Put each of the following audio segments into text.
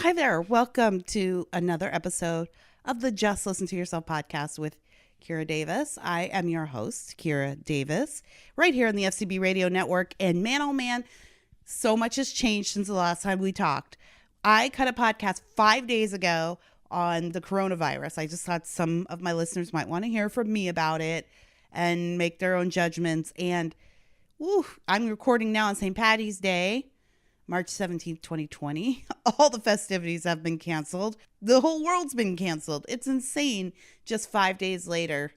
Hi there. Welcome to another episode of the Just Listen to Yourself podcast with Kira Davis. I am your host, Kira Davis, right here on the FCB Radio Network. And man, oh man, so much has changed since the last time we talked. I cut a podcast 5 days ago on the coronavirus. I just thought some of my listeners might want to hear from me about it and make their own judgments. And I'm recording now on St. Paddy's Day, March 17th, 2020. All the festivities have been canceled. The whole world's been canceled. It's insane. Just 5 days later,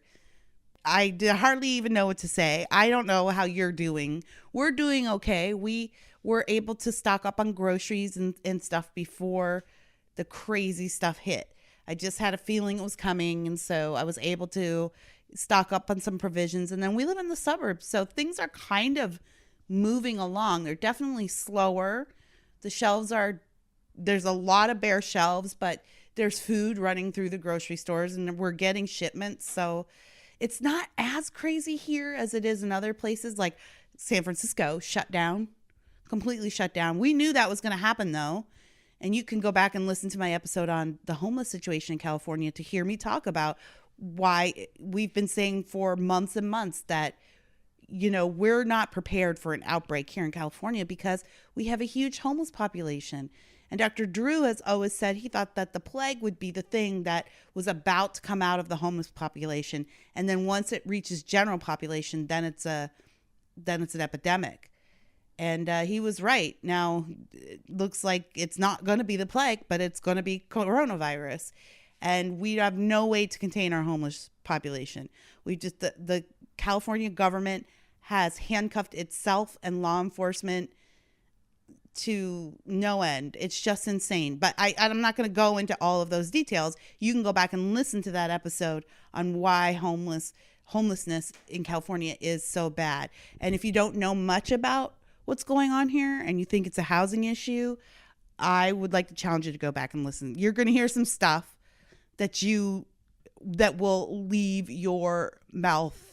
I hardly even know what to say. I don't know how you're doing. We're doing okay. We were able to stock up on groceries and stuff before the crazy stuff hit. I just had a feeling it was coming, and so I was able to stock up on some provisions. And then we live in the suburbs, so things are kind of moving along. They're definitely slower. The shelves there's a lot of bare shelves, but there's food running through the grocery stores and we're getting shipments. So it's not as crazy here as it is in other places like San Francisco, completely shut down. We knew that was going to happen though. And you can go back and listen to my episode on the homeless situation in California to hear me talk about why we've been saying for months and months that we're not prepared for an outbreak here in California because we have a huge homeless population. And Dr. Drew has always said he thought that the plague would be the thing that was about to come out of the homeless population. And then once it reaches general population, then it's an epidemic. And he was right. Now, it looks like it's not going to be the plague, but it's going to be coronavirus. And we have no way to contain our homeless population. The California government has handcuffed itself and law enforcement to no end. It's just insane. But I'm not going to go into all of those details. You can go back and listen to that episode on why homelessness in California is so bad. And if you don't know much about what's going on here and you think it's a housing issue, I would like to challenge you to go back and listen. You're going to hear some stuff that will leave your mouth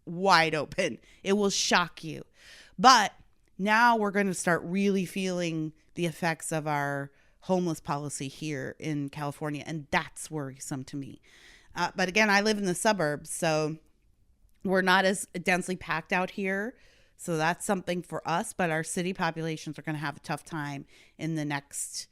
wide open. It will shock you. But now we're going to start really feeling the effects of our homeless policy here in California, and that's worrisome to me. But again, I live in the suburbs, so we're not as densely packed out here. So that's something for us, but our city populations are going to have a tough time in the next,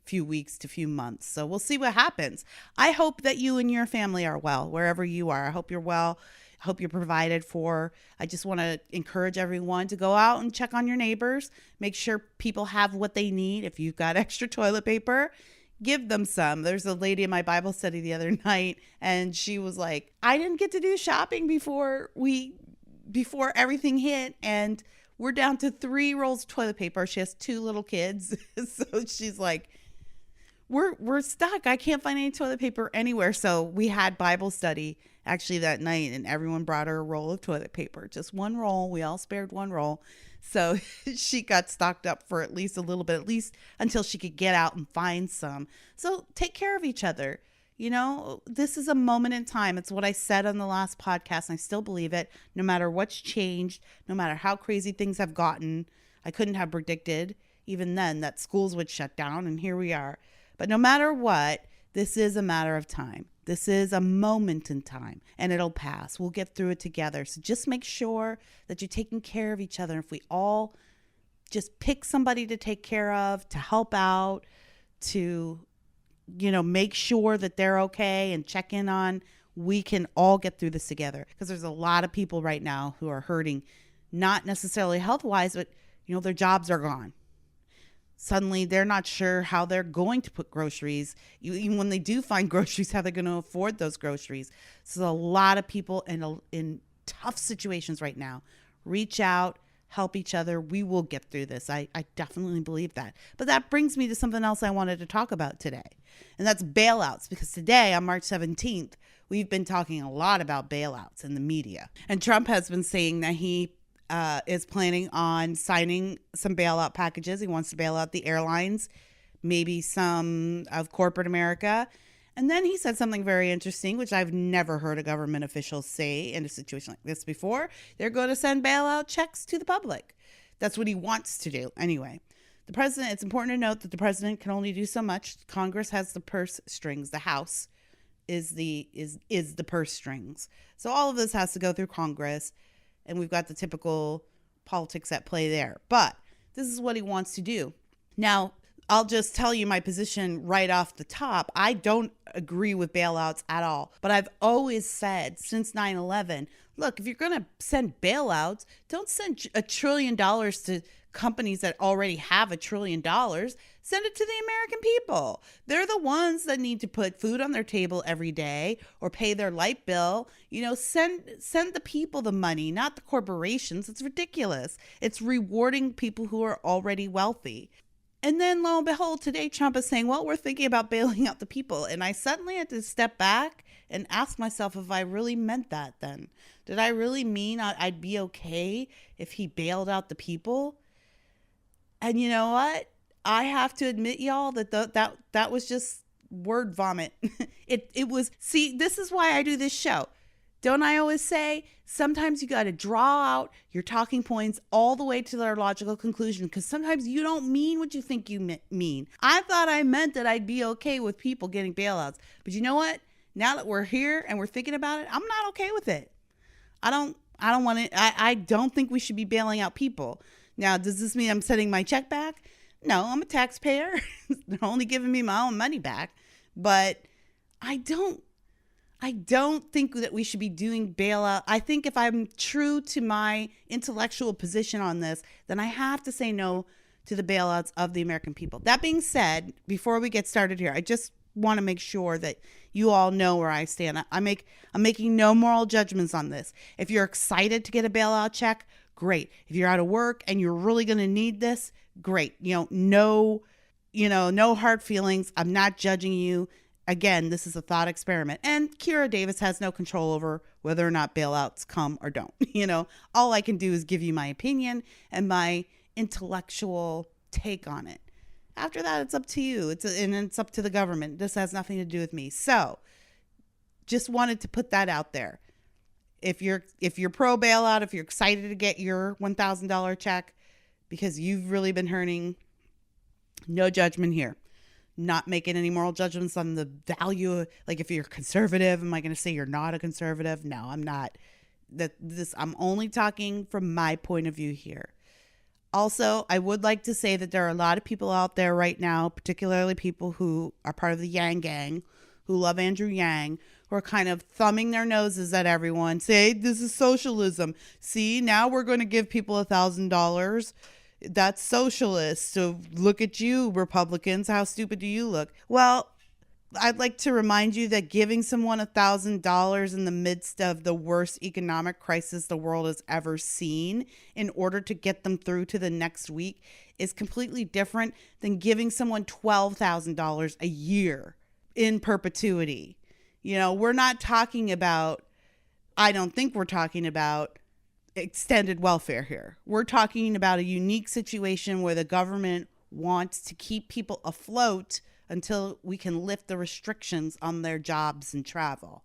few weeks to few months. So we'll see what happens. I hope that you and your family are well, wherever you are. I hope you're well. I hope you're provided for. I just want to encourage everyone to go out and check on your neighbors. Make sure people have what they need. If you've got extra toilet paper, give them some. There's a lady in my Bible study the other night, and she was like, I didn't get to do shopping before everything hit, and we're down to 3 rolls of toilet paper. She has 2 little kids. So she's like, we're stuck. I can't find any toilet paper anywhere. So we had Bible study actually that night, and everyone brought her a roll of toilet paper, just 1 roll. We all spared 1 roll. So she got stocked up for at least a little bit, at least until she could get out and find some. So take care of each other. This is a moment in time. It's what I said on the last podcast, and I still believe it. No matter what's changed, no matter how crazy things have gotten, I couldn't have predicted even then that schools would shut down, and here we are. But no matter what, this is a matter of time. This is a moment in time, and it'll pass. We'll get through it together. So just make sure that you're taking care of each other. If we all just pick somebody to take care of, to help out, to make sure that they're okay and check in on, we can all get through this together. Because there's a lot of people right now who are hurting, not necessarily health-wise, but, their jobs are gone. Suddenly, they're not sure how they're going to put groceries, even when they do find groceries, how they're going to afford those groceries. So a lot of people in tough situations right now. Reach out, help each other. We will get through this. I definitely believe that. But that brings me to something else I wanted to talk about today. And that's bailouts, because today on March 17th, we've been talking a lot about bailouts in the media. And Trump has been saying that he is planning on signing some bailout packages. He wants to bail out the airlines, maybe some of corporate America. And then he said something very interesting, which I've never heard a government official say in a situation like this before. They're going to send bailout checks to the public. That's what he wants to do anyway. The president, it's important to note that the president can only do so much. Congress has the purse strings. The House is the purse strings. So all of this has to go through Congress, and we've got the typical politics at play there. But this is what he wants to do. Now, I'll just tell you my position right off the top. I don't agree with bailouts at all. But I've always said since 9/11, look, if you're going to send bailouts, don't send $1 trillion to companies that already have $1 trillion. Send it to the American people. They're the ones that need to put food on their table every day or pay their light bill. Send the people the money, not the corporations. It's ridiculous. It's rewarding people who are already wealthy. And then lo and behold, today Trump is saying, well, we're thinking about bailing out the people. And I suddenly had to step back and ask myself if I really meant that then. Did I really mean I'd be okay if he bailed out the people? And you know what? I have to admit, y'all, that was just word vomit. It was, see, this is why I do this show. Don't I always say, sometimes you got to draw out your talking points all the way to their logical conclusion, because sometimes you don't mean what you think you mean. I thought I meant that I'd be okay with people getting bailouts. But you know what? Now that we're here and we're thinking about it, I'm not okay with it. I don't want it. I don't think we should be bailing out people. Now, does this mean I'm sending my check back? No, I'm a taxpayer. They're only giving me my own money back. But I don't think that we should be doing bailout. I think if I'm true to my intellectual position on this, then I have to say no to the bailouts of the American people. That being said, before we get started here, I just want to make sure that you all know where I stand. I'm making no moral judgments on this. If you're excited to get a bailout check, great. If you're out of work and you're really going to need this, great. No hard feelings. I'm not judging you. Again, this is a thought experiment, and Kira Davis has no control over whether or not bailouts come or don't. All I can do is give you my opinion and my intellectual take on it. After that, it's up to you. It's up to the government. This has nothing to do with me. So just wanted to put that out there. If you're pro bailout, if you're excited to get your $1,000 check because you've really been hurting, no judgment here. Not making any moral judgments on the value. Like if you're conservative, am I going to say you're not a conservative? No, I'm not. I'm only talking from my point of view here. Also, I would like to say that there are a lot of people out there right now, particularly people who are part of the Yang gang, who love Andrew Yang, who are kind of thumbing their noses at everyone, say, this is socialism. See, now we're going to give people $1,000. That's socialist. So look at you, Republicans. How stupid do you look? Well, I'd like to remind you that giving someone $1,000 in the midst of the worst economic crisis the world has ever seen in order to get them through to the next week is completely different than giving someone $12,000 a year in perpetuity. We're not talking about, I don't think we're talking about extended welfare here. We're talking about a unique situation where the government wants to keep people afloat until we can lift the restrictions on their jobs and travel,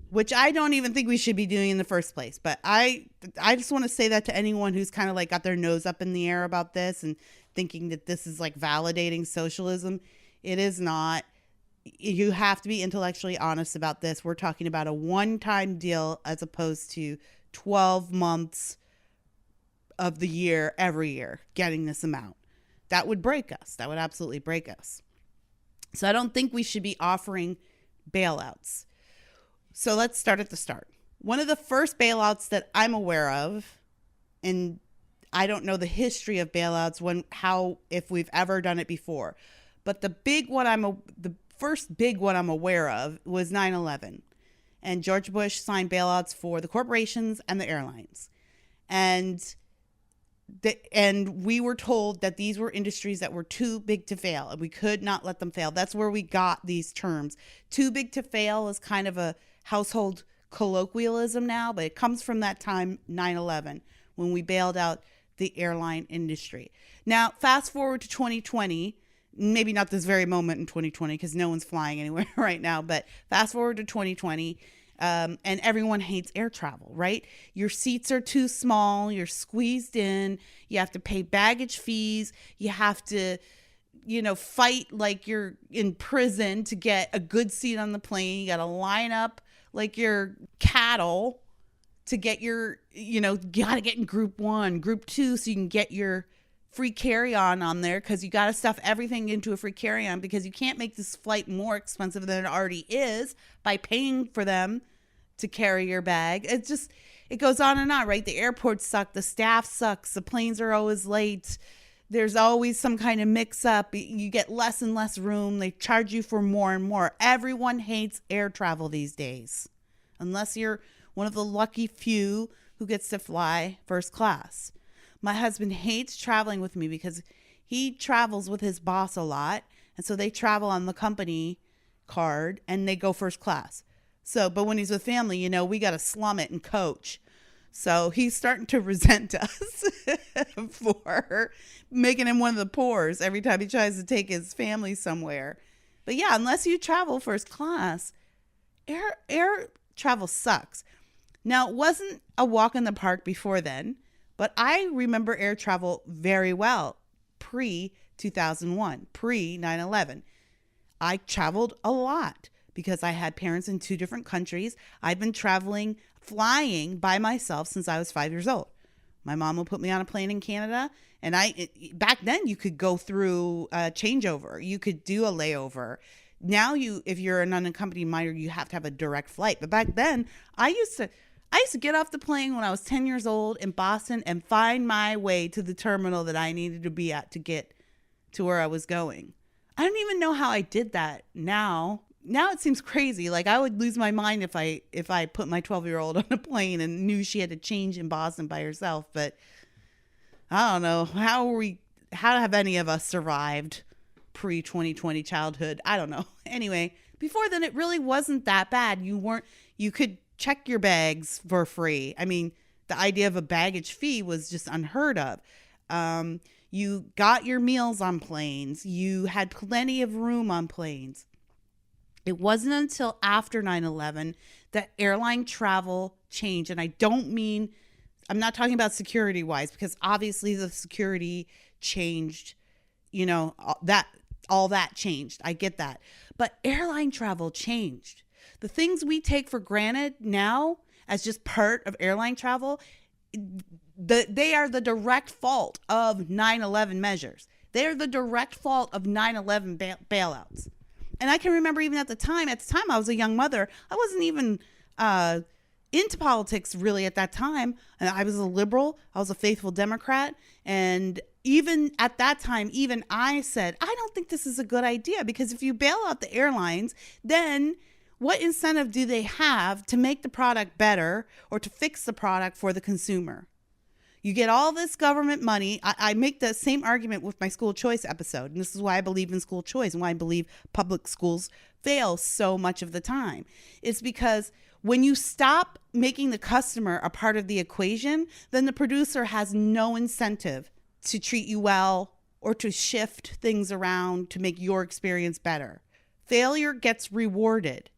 which I don't even think we should be doing in the first place. But I just want to say that to anyone who's kind of like got their nose up in the air about this and thinking that this is like validating socialism. It is not. You have to be intellectually honest about this. We're talking about a one-time deal as opposed to 12 months of the year, every year, getting this amount. That would break us. That would absolutely break us. So I don't think we should be offering bailouts. So let's start at the start. One of the first bailouts that I'm aware of, and I don't know the history of bailouts, if we've ever done it before, but the first big one I'm aware of was 9/11. And George Bush signed bailouts for the corporations and the airlines. And we were told that these were industries that were too big to fail and we could not let them fail. That's where we got these terms. Too big to fail is kind of a household colloquialism now, but it comes from that time, 9/11, when we bailed out the airline industry. Now, fast forward to 2020, maybe not this very moment in 2020 because no one's flying anywhere right now, but fast forward to 2020 And everyone hates air travel, right? Your seats are too small. You're squeezed in. You have to pay baggage fees. You have to, fight like you're in prison to get a good seat on the plane. You got to line up like you're cattle to get your, got to get in group 1, group 2, so you can get your free carry-on on there, because you got to stuff everything into a free carry-on, because you can't make this flight more expensive than it already is by paying for them to carry your bag. It goes on and on, right? The airports suck. The staff sucks. The planes are always late. There's always some kind of mix-up. You get less and less room. They charge you for more and more. Everyone hates air travel these days, unless you're one of the lucky few who gets to fly first class. My husband hates traveling with me because he travels with his boss a lot. And so they travel on the company card and they go first class. But when he's with family, we got to slum it and coach. So he's starting to resent us for making him one of the poors every time he tries to take his family somewhere. But yeah, unless you travel first class, air travel sucks. Now, it wasn't a walk in the park before then, but I remember air travel very well pre-2001, pre-9/11. I traveled a lot because I had parents in 2 different countries. I've been flying by myself since I was 5 years old. My mom would put me on a plane in Canada, and back then you could go through a changeover. You could do a layover. Now if you're an unaccompanied minor, you have to have a direct flight. But back then, I used to get off the plane when I was 10 years old in Boston and find my way to the terminal that I needed to be at to get to where I was going. I don't even know how I did that now. Now it seems crazy. Like I would lose my mind if I put my 12-year-old on a plane and knew she had to change in Boston by herself. But I don't know. How have any of us survived pre-2020 childhood? I don't know. Anyway, before then it really wasn't that bad. You could check your bags for free. I mean, the idea of a baggage fee was just unheard of. You got your meals on planes. You had plenty of room on planes. It wasn't until after 9/11 that airline travel changed. And I'm not talking about security wise, because obviously the security changed, all that changed. I get that. But airline travel changed. The things we take for granted now as just part of airline travel, they are the direct fault of 9/11 measures. They're the direct fault of 9/11 bailouts. And I can remember even at the time I was a young mother. I wasn't even into politics really at that time. And I was a liberal. I was a faithful Democrat. And even at that time, even I said, I don't think this is a good idea, because if you bail out the airlines, then what incentive do they have to make the product better or to fix the product for the consumer? You get all this government money. I make the same argument with my school choice episode. And this is why I believe in school choice and why I believe public schools fail so much of the time. It's because when you stop making the customer a part of the equation, then the producer has no incentive to treat you well or to shift things around to make your experience better. Failure gets rewarded.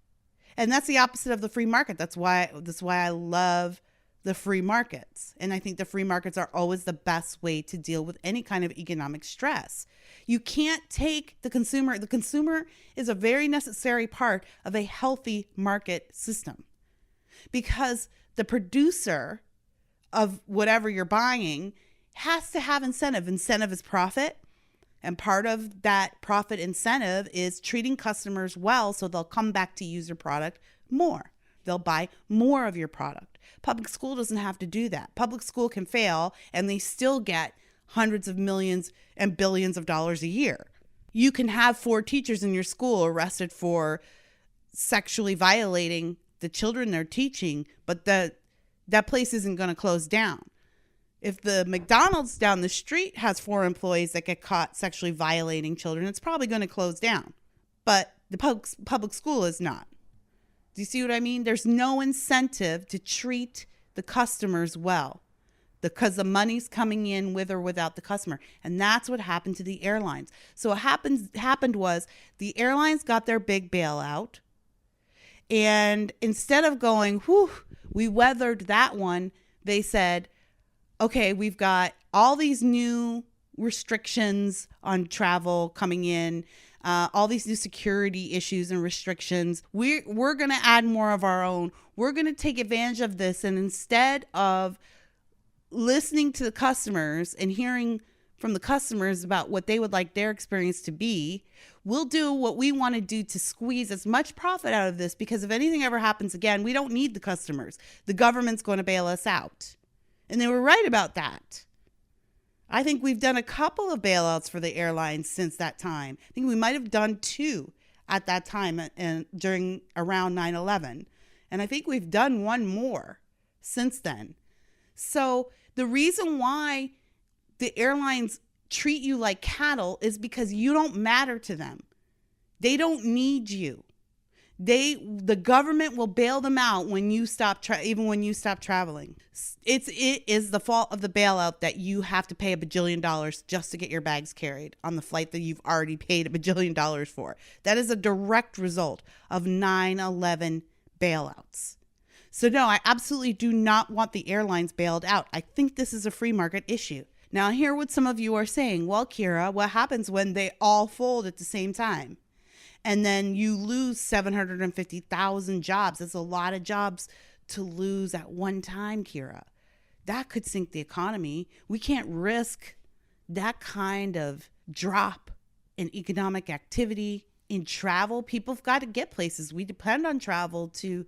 And that's the opposite of the free market. That's why I love the free markets. And I think the free markets are always the best way to deal with any kind of economic stress. You can't take the consumer. The consumer is a very necessary part of a healthy market system, because the producer of whatever you're buying has to have incentive. Incentive is profit. And part of that profit incentive is treating customers well so they'll come back to use your product more. They'll buy more of your product. Public school doesn't have to do that. Public school can fail and they still get hundreds of millions and billions of dollars a year. You can have 4 teachers in your school arrested for sexually violating the children they're teaching, but that place isn't going to close down. If the McDonald's down the street has 4 employees that get caught sexually violating children, it's probably going to close down. But the public school is not. Do you see what I mean? There's no incentive to treat the customers well because the money's coming in with or without the customer. And that's what happened to the airlines. So what happened was the airlines got their big bailout. And instead of going, whew, we weathered that one, they said, okay, we've got all these new restrictions on travel coming in, all these new security issues and restrictions. We're going to add more of our own. We're going to take advantage of this. And instead of listening to the customers and hearing from the customers about what they would like their experience to be, we'll do what we want to do to squeeze as much profit out of this, because if anything ever happens again, we don't need the customers. The government's going to bail us out. And they were right about that. I think we've done a couple of bailouts for the airlines since that time. I think we might have done 2 at that time and during around 9/11. And I think we've done one more since then. So the reason why the airlines treat you like cattle is because you don't matter to them. They don't need you. The government will bail them out when you stop even when you stop traveling. It is the fault of the bailout that you have to pay $1 bajillion just to get your bags carried on the flight that you've already paid $1 bajillion for. That is a direct result of 9/11 bailouts. So no, I absolutely do not want the airlines bailed out. I think this is a free market issue. Now, I hear what some of you are saying. Well, Kira, what happens when they all fold at the same time? And then you lose 750,000 jobs. That's a lot of jobs to lose at one time, Kira. That could sink the economy. We can't risk that kind of drop in economic activity, in travel. People have got to get places. We depend on travel to,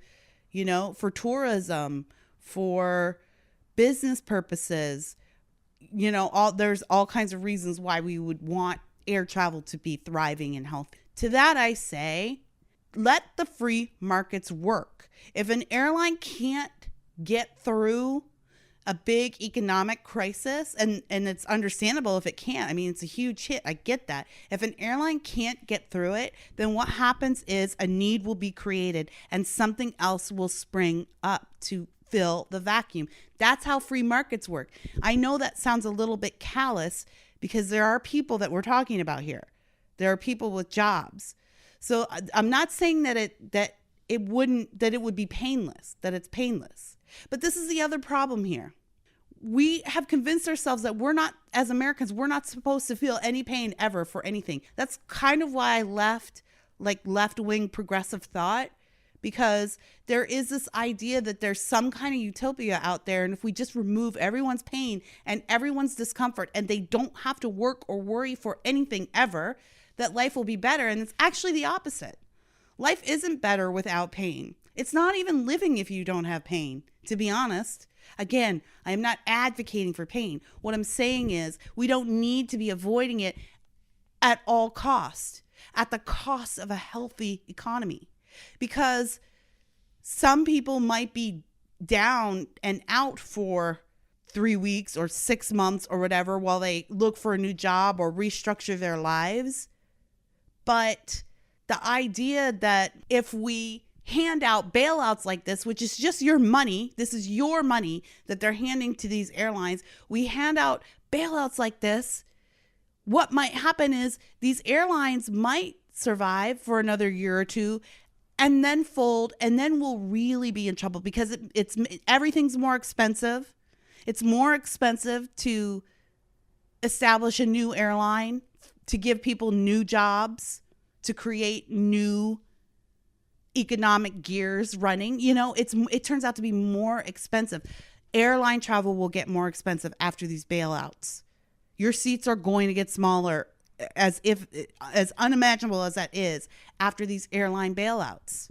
for tourism, for business purposes. There's all kinds of reasons why we would want air travel to be thriving and healthy. To that I say, let the free markets work. If an airline can't get through a big economic crisis, and it's understandable if it can't. I mean, it's a huge hit. I get that. If an airline can't get through it, then what happens is a need will be created and something else will spring up to fill the vacuum. That's how free markets work. I know that sounds a little bit callous because there are people that we're talking about here. There are people with jobs. So I'm not saying that it would be painless, that it's painless. But this is the other problem here. We have convinced ourselves that as Americans, we're not supposed to feel any pain ever for anything. That's kind of why I left left-wing progressive thought, because there is this idea that there's some kind of utopia out there. And if we just remove everyone's pain and everyone's discomfort and they don't have to work or worry for anything ever, that life will be better. And it's actually the opposite. Life isn't better without pain. It's not even living if you don't have pain, to be honest. Again, I am not advocating for pain. What I'm saying is we don't need to be avoiding it at all costs, at the cost of a healthy economy. Because some people might be down and out for 3 weeks or 6 months or whatever while they look for a new job or restructure their lives. But the idea that if we hand out bailouts like this, which is just your money, this is your money that they're handing to these airlines, we hand out bailouts like this, what might happen is these airlines might survive for another year or two and then fold, and then we'll really be in trouble because everything's more expensive. It's more expensive to establish a new airline, to give people new jobs, to create new economic gears running. It turns out to be more expensive. Airline travel will get more expensive after these bailouts. Your seats are going to get smaller, as unimaginable as that is, after these airline bailouts.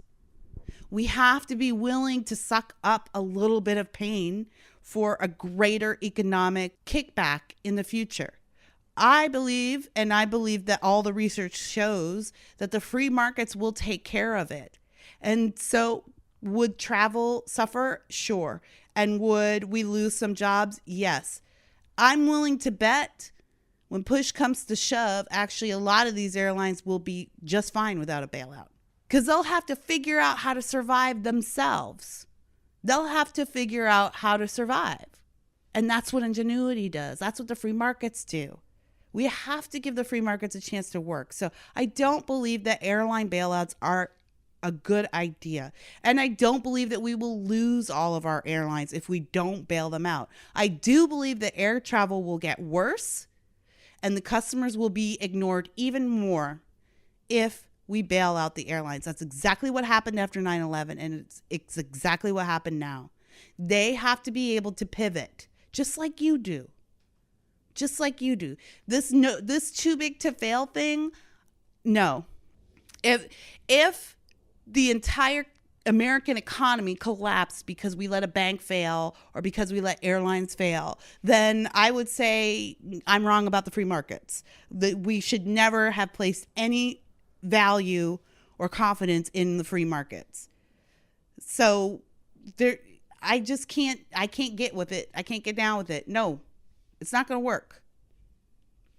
We have to be willing to suck up a little bit of pain for a greater economic kickback in the future. I believe that all the research shows that the free markets will take care of it. And so would travel suffer? Sure. And would we lose some jobs? Yes. I'm willing to bet when push comes to shove, actually a lot of these airlines will be just fine without a bailout, because they'll have to figure out how to survive themselves. They'll have to figure out how to survive. And that's what ingenuity does. That's what the free markets do. We have to give the free markets a chance to work. So I don't believe that airline bailouts are a good idea. And I don't believe that we will lose all of our airlines if we don't bail them out. I do believe that air travel will get worse and the customers will be ignored even more if we bail out the airlines. That's exactly what happened after 9/11, and it's exactly what happened now. They have to be able to pivot, just like you do. Just like you do. This too big to fail thing, no. If the entire American economy collapsed because we let a bank fail or because we let airlines fail, then I would say I'm wrong about the free markets. That we should never have placed any value or confidence in the free markets. So I can't get with it. I can't get down with it. No, it's not going to work.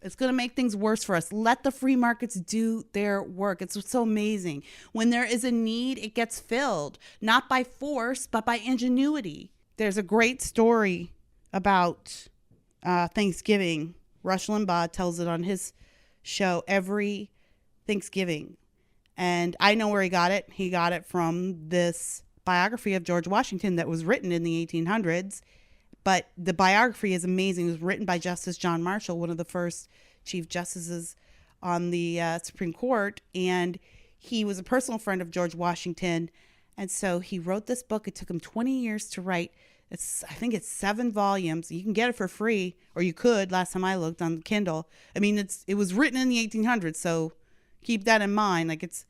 It's going to make things worse for us. Let the free markets do their work. It's so amazing. When there is a need, it gets filled, not by force, but by ingenuity. There's a great story about Thanksgiving. Rush Limbaugh tells it on his show every Thanksgiving. And I know where he got it. He got it from this biography of George Washington that was written in the 1800s. But the biography is amazing. It was written by Justice John Marshall, one of the first Chief Justices on the Supreme Court. And he was a personal friend of George Washington. And so he wrote this book. It took him 20 years to write. I think it's 7 volumes. You can get it for free, or you could, last time I looked, on Kindle. I mean, it was written in the 1800s, so keep that in mind. Like, it's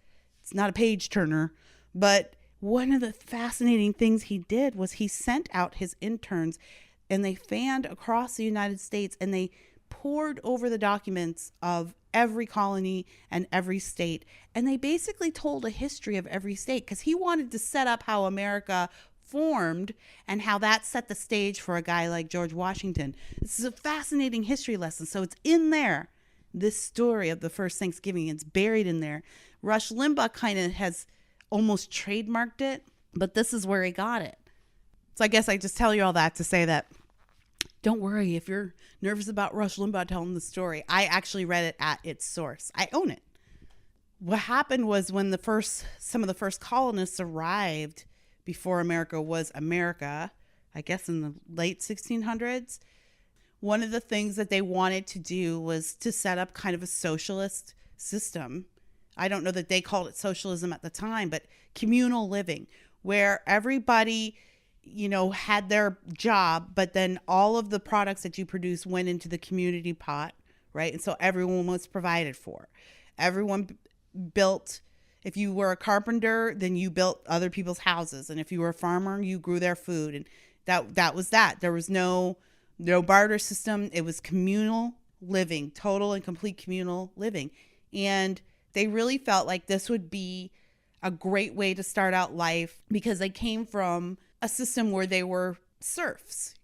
not a page turner. But one of the fascinating things he did was he sent out his interns, and they fanned across the United States, and they pored over the documents of every colony and every state. And they basically told a history of every state, because he wanted to set up how America formed and how that set the stage for a guy like George Washington. This is a fascinating history lesson. So it's in there, this story of the first Thanksgiving. It's buried in there. Rush Limbaugh kind of has almost trademarked it, but this is where he got it. So I guess I just tell you all that to say that don't worry if you're nervous about Rush Limbaugh telling the story. I actually read it at its source. I own it. What happened was when some of the first colonists arrived before America was America, I guess in the late 1600s, one of the things that they wanted to do was to set up kind of a socialist system. I don't know that they called it socialism at the time, but communal living, where everybody, had their job, but then all of the products that you produce went into the community pot, right? And so everyone was provided for. Everyone built. If you were a carpenter, then you built other people's houses. And if you were a farmer, you grew their food. And that was that. There was no barter system. It was communal living, total and complete communal living. And they really felt like this would be a great way to start out life, because they came from a system where they were servants,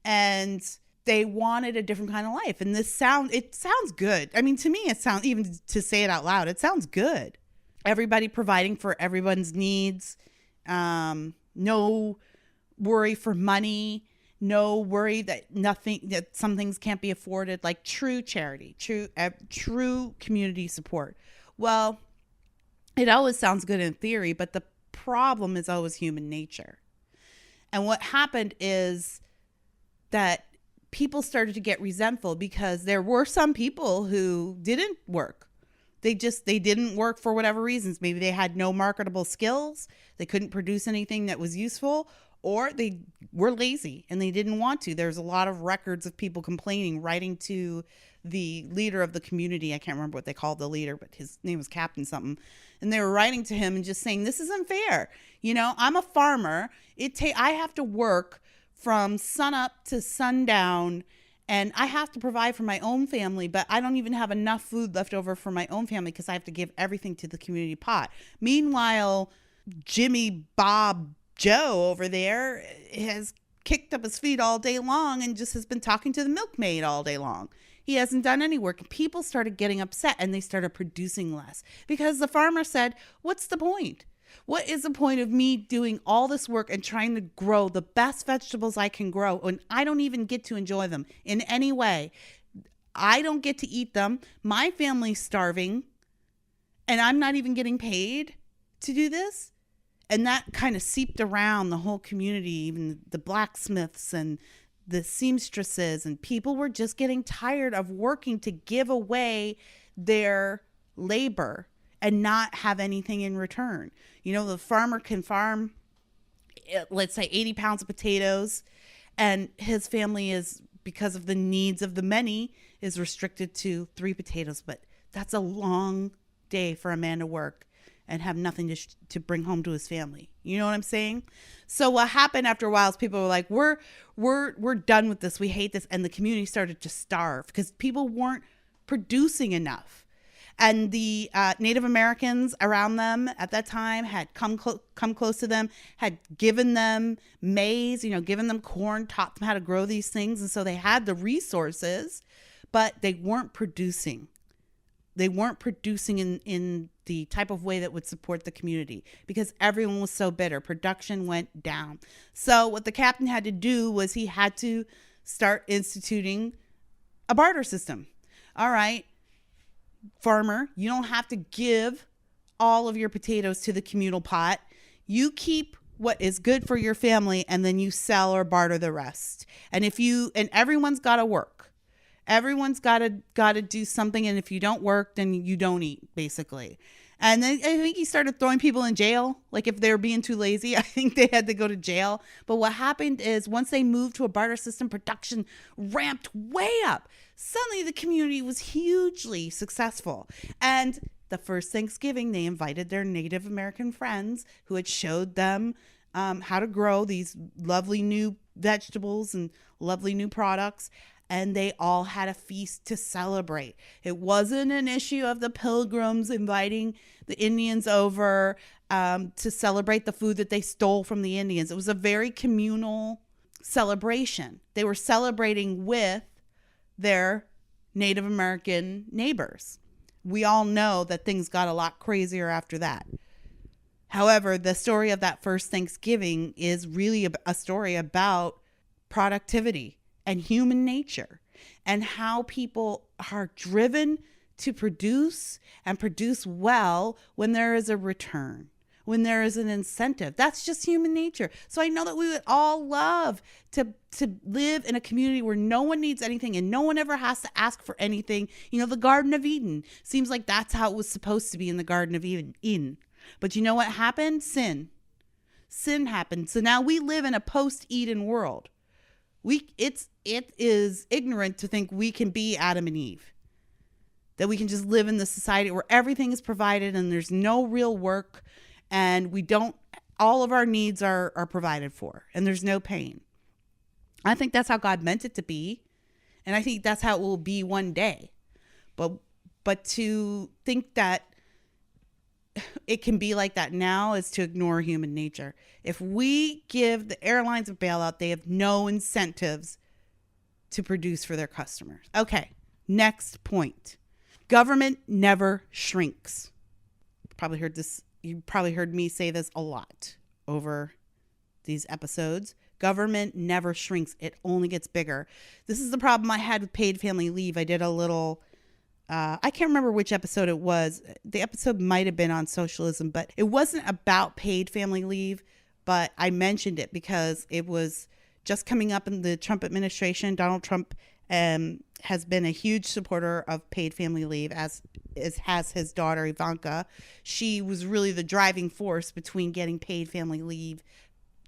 and they wanted a different kind of life. And it sounds good. I mean, to me, even to say it out loud, it sounds good. Everybody providing for everyone's needs. No worry for money. No worry that some things can't be afforded, like true charity, true community support. Well, it always sounds good in theory, but the problem is always human nature. And what happened is that people started to get resentful because there were some people who didn't work. They didn't work for whatever reasons. Maybe they had no marketable skills. They couldn't produce anything that was useful, or they were lazy and they didn't want to. There's a lot of records of people complaining, writing to the leader of the community. I can't remember what they called the leader, but his name was Captain something. And they were writing to him and just saying, this isn't fair. I'm a farmer. I have to work from sunup to sundown, and I have to provide for my own family, but I don't even have enough food left over for my own family because I have to give everything to the community pot. Meanwhile, Jimmy Bob Joe over there has kicked up his feet all day long and just has been talking to the milkmaid all day long. He hasn't done any work. People started getting upset and they started producing less because the farmer said, what's the point? What is the point of me doing all this work and trying to grow the best vegetables I can grow when I don't even get to enjoy them in any way? I don't get to eat them. My family's starving and I'm not even getting paid. to do this. And that kind of seeped around the whole community, even the blacksmiths and the seamstresses, and people were just getting tired of working to give away their labor and not have anything in return. You know, the farmer can farm, let's say 80 pounds of potatoes, and his family is, because of the needs of the many, is restricted to 3 potatoes. But that's a long day for a man to work and have nothing to bring home to his family. You know what I'm saying? So what happened after a while is people were like, we're done with this. We hate this. And the community started to starve because people weren't producing enough. And the Native Americans around them at that time had come close to them, had given them maize, given them corn, taught them how to grow these things. And so they had the resources, but they weren't producing. They weren't producing in the type of way that would support the community because everyone was so bitter. Production went down. So what the captain had to do was he had to start instituting a barter system. All right, farmer, you don't have to give all of your potatoes to the communal pot. You keep what is good for your family, and then you sell or barter the rest. And everyone's got to work. Everyone's got to do something, and if you don't work, then you don't eat, basically. And then I think he started throwing people in jail. Like if they were being too lazy, I think they had to go to jail. But what happened is once they moved to a barter system, production ramped way up. Suddenly the community was hugely successful. And the first Thanksgiving, they invited their Native American friends who had showed them how to grow these lovely new vegetables and lovely new products. And they all had a feast to celebrate. It wasn't an issue of the Pilgrims inviting the Indians over to celebrate the food that they stole from the Indians. It was a very communal celebration. They were celebrating with their Native American neighbors. We all know that things got a lot crazier after that. However, the story of that first Thanksgiving is really a story about productivity and human nature and how people are driven to produce and produce well when there is a return, when there is an incentive. That's just human nature. So I know that we would all love to live in a community where no one needs anything and no one ever has to ask for anything. The Garden of Eden seems like that's how it was supposed to be in the Garden of Eden. But you know what happened? Sin happened. So now we live in a post-Eden world. It is ignorant to think we can be Adam and Eve, that we can just live in the society where everything is provided and there's no real work and all of our needs are provided for and there's no pain. I think that's how God meant it to be. And I think that's how it will be one day. But to think that it can be like that now is to ignore human nature. If we give the airlines a bailout, they have no incentives to produce for their customers. Okay, next point. Government never shrinks. You probably heard me say this a lot over these episodes. Government never shrinks. It only gets bigger. This is the problem I had with paid family leave. I did a little I can't remember which episode it was. The episode might have been on socialism, but it wasn't about paid family leave, but I mentioned it because it was just coming up in the Trump administration. Donald Trump has been a huge supporter of paid family leave, as has his daughter Ivanka. She was really the driving force between getting paid family leave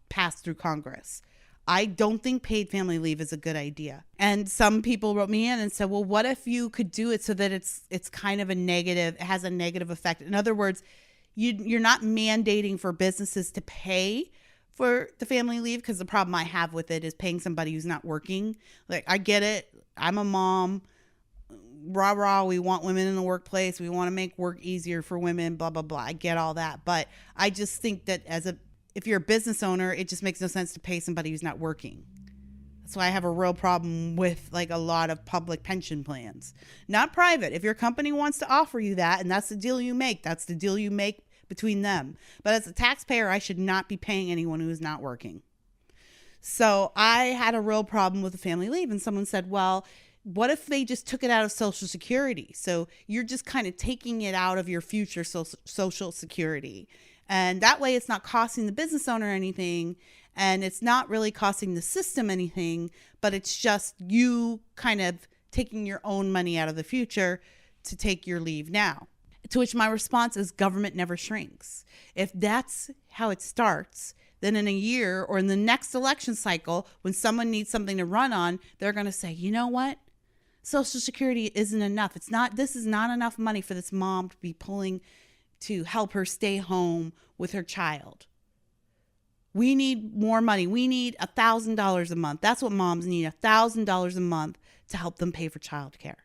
passed through Congress. I don't think paid family leave is a good idea. And some people wrote me in and said, well, what if you could do it so that it's kind of it has a negative effect? In other words, you're not mandating for businesses to pay for the family leave, because the problem I have with it is paying somebody who's not working. Like, I get it. I'm a mom. Rah, rah. We want women in the workplace. We want to make work easier for women, blah, blah, blah. I get all that. But I just think that if you're a business owner, it just makes no sense to pay somebody who's not working. That's why I have a real problem with like a lot of public pension plans. Not private. If your company wants to offer you that and that's the deal you make, that's the deal you make between them. But as a taxpayer, I should not be paying anyone who is not working. So I had a real problem with the family leave. And someone said, well, what if they just took it out of Social Security? So you're just kind of taking it out of your future Social Security. And that way it's not costing the business owner anything, and it's not really costing the system anything, but it's just you kind of taking your own money out of the future to take your leave now. To which my response is government never shrinks. If that's how it starts, then in a year or in the next election cycle, when someone needs something to run on, they're going to say, you know what? Social Security isn't enough. This is not enough money for this mom to be pulling to help her stay home with her child. We need more money. We need $1,000 a month. That's what moms need, $1,000 a month to help them pay for childcare.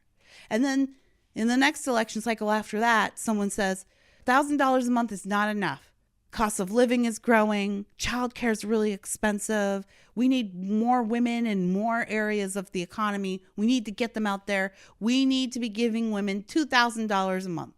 And then in the next election cycle after that, someone says, $1,000 a month is not enough. Cost of living is growing. Childcare is really expensive. We need more women in more areas of the economy. We need to get them out there. We need to be giving women $2,000 a month.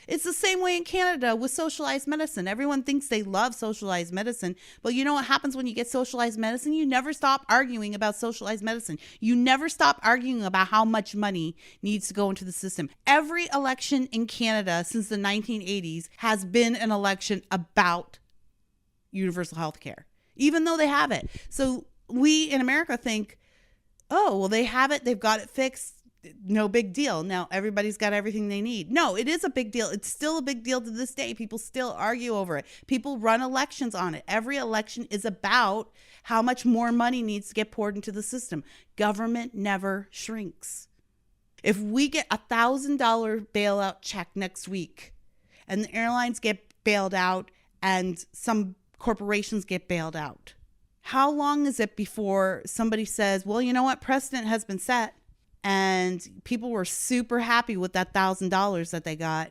It's the same way in Canada with socialized medicine. Everyone thinks they love socialized medicine, but you know what happens when you get socialized medicine? You never stop arguing about socialized medicine. You never stop arguing about how much money needs to go into the system. Every election in Canada since the 1980s has been an election about universal health care, even though they have it. So we in America think, oh, well, they have it. They've got it fixed. No big deal. Now everybody's got everything they need. No, it is a big deal. It's still a big deal to this day. People still argue over it. People run elections on it. Every election is about how much more money needs to get poured into the system. Government never shrinks. If we get $1,000 bailout check next week and the airlines get bailed out and some corporations get bailed out, how long is it before somebody says, well, you know what? Precedent has been set. And people were super happy with that $1,000 that they got.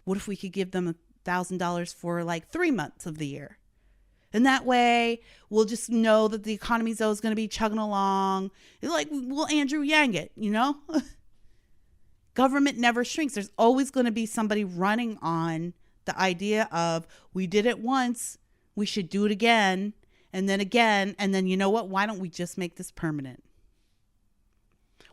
What if we could give them $1,000 for like 3 months of the year? And that way we'll just know that the economy's always going to be chugging along. It's like, we'll Andrew Yang it, you know? Government never shrinks. There's always going to be somebody running on the idea of, we did it once, we should do it again, and then you know what? Why don't we just make this permanent?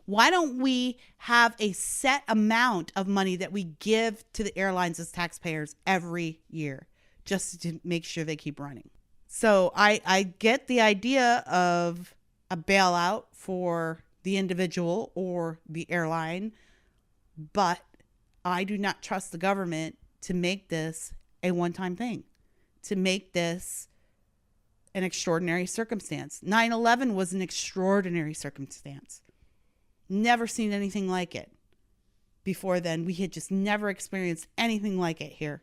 Why don't we have a set amount of money that we give to the airlines as taxpayers every year just to make sure they keep running? So I get the idea of a bailout for the individual or the airline, but I do not trust the government to make this a one-time thing, to make this an extraordinary circumstance. 9/11 was an extraordinary circumstance. Never seen anything like it before then. We had just never experienced anything like it here.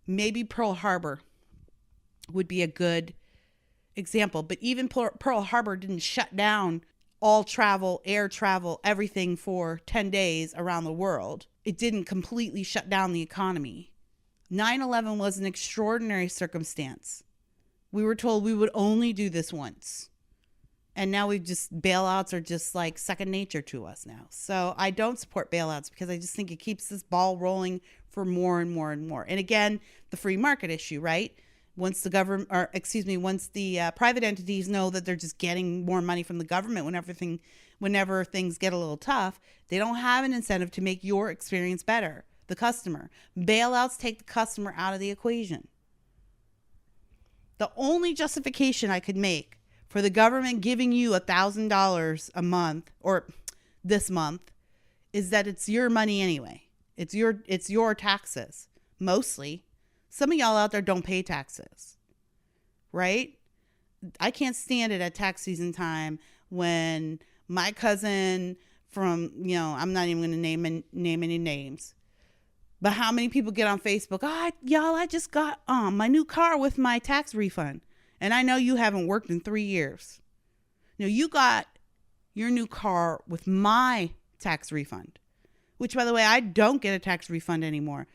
Maybe Pearl Harbor would be a good example, but even Pearl Harbor didn't shut down all travel, air travel, everything for 10 days around the world. It didn't completely shut down the economy. 9/11 was an extraordinary circumstance. We were told we would only do this once. And now bailouts are just like second nature to us now. So I don't support bailouts because I just think it keeps this ball rolling for more and more and more. And again, the free market issue, right? Once the private entities know that they're just getting more money from the government whenever things get a little tough, they don't have an incentive to make your experience better, the customer. Bailouts take the customer out of the equation. The only justification I could make for the government giving you $1,000 a month or this month is that it's your money anyway. It's your taxes, mostly. Some of y'all out there don't pay taxes, right? I can't stand it at tax season time when my cousin from, I'm not even going to name any names, but how many people get on Facebook? I just got my new car with my tax refund. And I know you haven't worked in 3 years. You got your new car with my tax refund, which, by the way, I don't get a tax refund anymore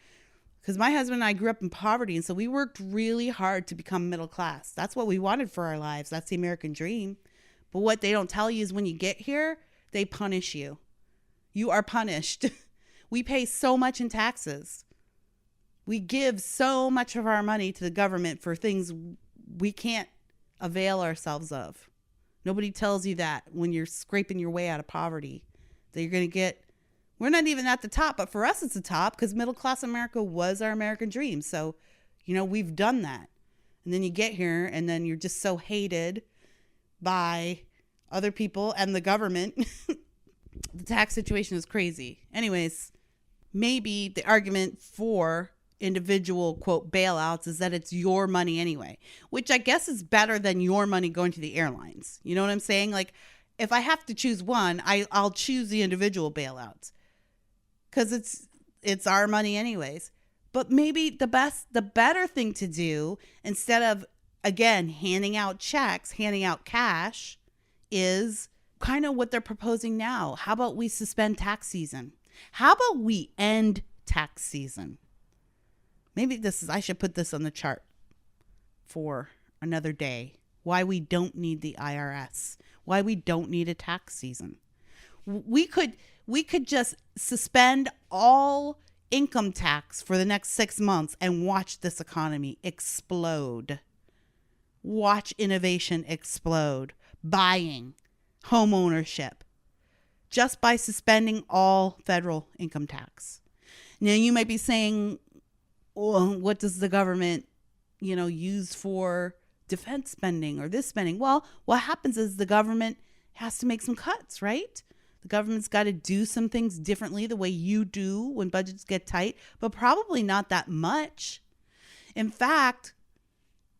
because my husband and I grew up in poverty. And so we worked really hard to become middle class. That's what we wanted for our lives. That's the American dream. But what they don't tell you is when you get here, they punish you. You are punished. We pay so much in taxes. We give so much of our money to the government for things we can't avail ourselves of. Nobody tells you that when you're scraping your way out of poverty, that you're going to get, we're not even at the top, but for us it's the top because middle class America was our American dream. So, We've done that. And then you get here and then you're just so hated by other people and the government. The tax situation is crazy. Anyways, maybe the argument for individual, quote, bailouts is that it's your money anyway, which I guess is better than your money going to the airlines. You know what I'm saying? Like, if I have to choose one, I'll choose the individual bailouts because it's our money anyways. But maybe the better thing to do, instead of, again, handing out checks, handing out cash, is kind of what they're proposing now. How about we suspend tax season? How about we end tax season? Maybe I should put this on the chart for another day. Why we don't need the IRS. Why we don't need a tax season. We could just suspend all income tax for the next 6 months and watch this economy explode. Watch innovation explode. Buying, home ownership, just by suspending all federal income tax. Now you might be saying, well, what does the government, use for defense spending or this spending? Well, what happens is the government has to make some cuts, right? The government's got to do some things differently the way you do when budgets get tight, but probably not that much. In fact,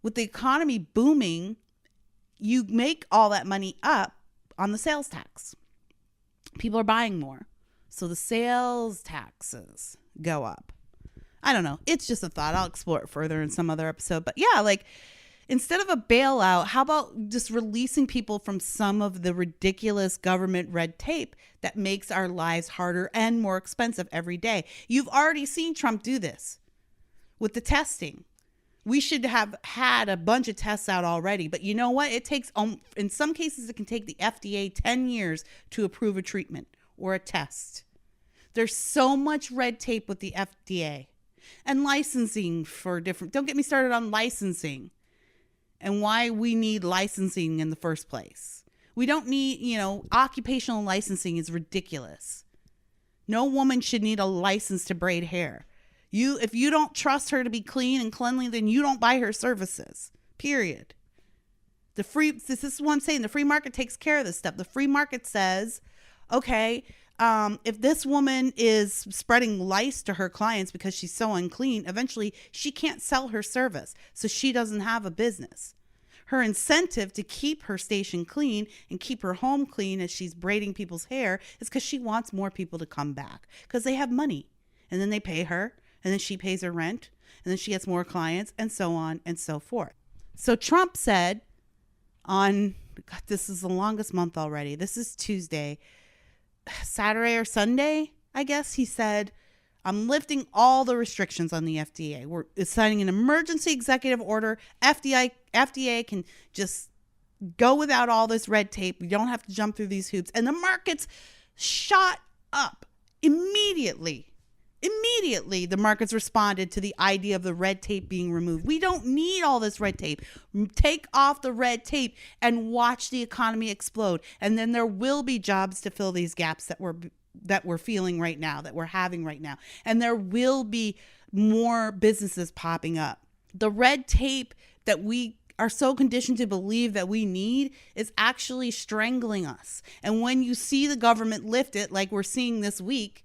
with the economy booming, you make all that money up on the sales tax. People are buying more. So the sales taxes go up. I don't know. It's just a thought. I'll explore it further in some other episode. But yeah, like instead of a bailout, how about just releasing people from some of the ridiculous government red tape that makes our lives harder and more expensive every day? You've already seen Trump do this with the testing. We should have had a bunch of tests out already. But you know what? It takes, in some cases, it can take the FDA 10 years to approve a treatment or a test. There's so much red tape with the FDA and licensing for different. Don't get me started on licensing and why we need licensing in the first place. We don't need, occupational licensing is ridiculous. No woman should need a license to braid hair. If you don't trust her to be clean and cleanly, then you don't buy her services, period. This is what I'm saying. The free market takes care of this stuff. The free market says, okay, if this woman is spreading lice to her clients because she's so unclean, eventually she can't sell her service. So she doesn't have a business. Her incentive to keep her station clean and keep her home clean as she's braiding people's hair is because she wants more people to come back because they have money and then they pay her. And then she pays her rent, and then she gets more clients, and so on and so forth. So Trump said this is the longest month already. This is Tuesday, Saturday or Sunday, I guess. He said, I'm lifting all the restrictions on the FDA. We're signing an emergency executive order. FDA can just go without all this red tape. We don't have to jump through these hoops. And the markets shot up immediately. Immediately, the markets responded to the idea of the red tape being removed. We don't need all this red tape. Take off the red tape and watch the economy explode. And then there will be jobs to fill these gaps that we're feeling right now, that we're having right now. And there will be more businesses popping up. The red tape that we are so conditioned to believe that we need is actually strangling us. And when you see the government lift it, like we're seeing this week,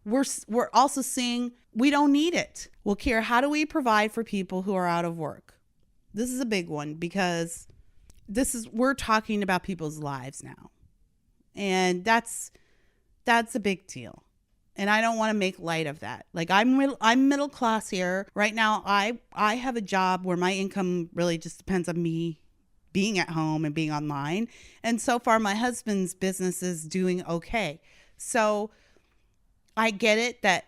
we're also seeing we don't need it. Well, Kira, how do we provide for people who are out of work? This is a big one because we're talking about people's lives now. And that's a big deal. And I don't want to make light of that. Like I'm middle class here. Right now, I have a job where my income really just depends on me being at home and being online. And so far, my husband's business is doing okay. So I get it that,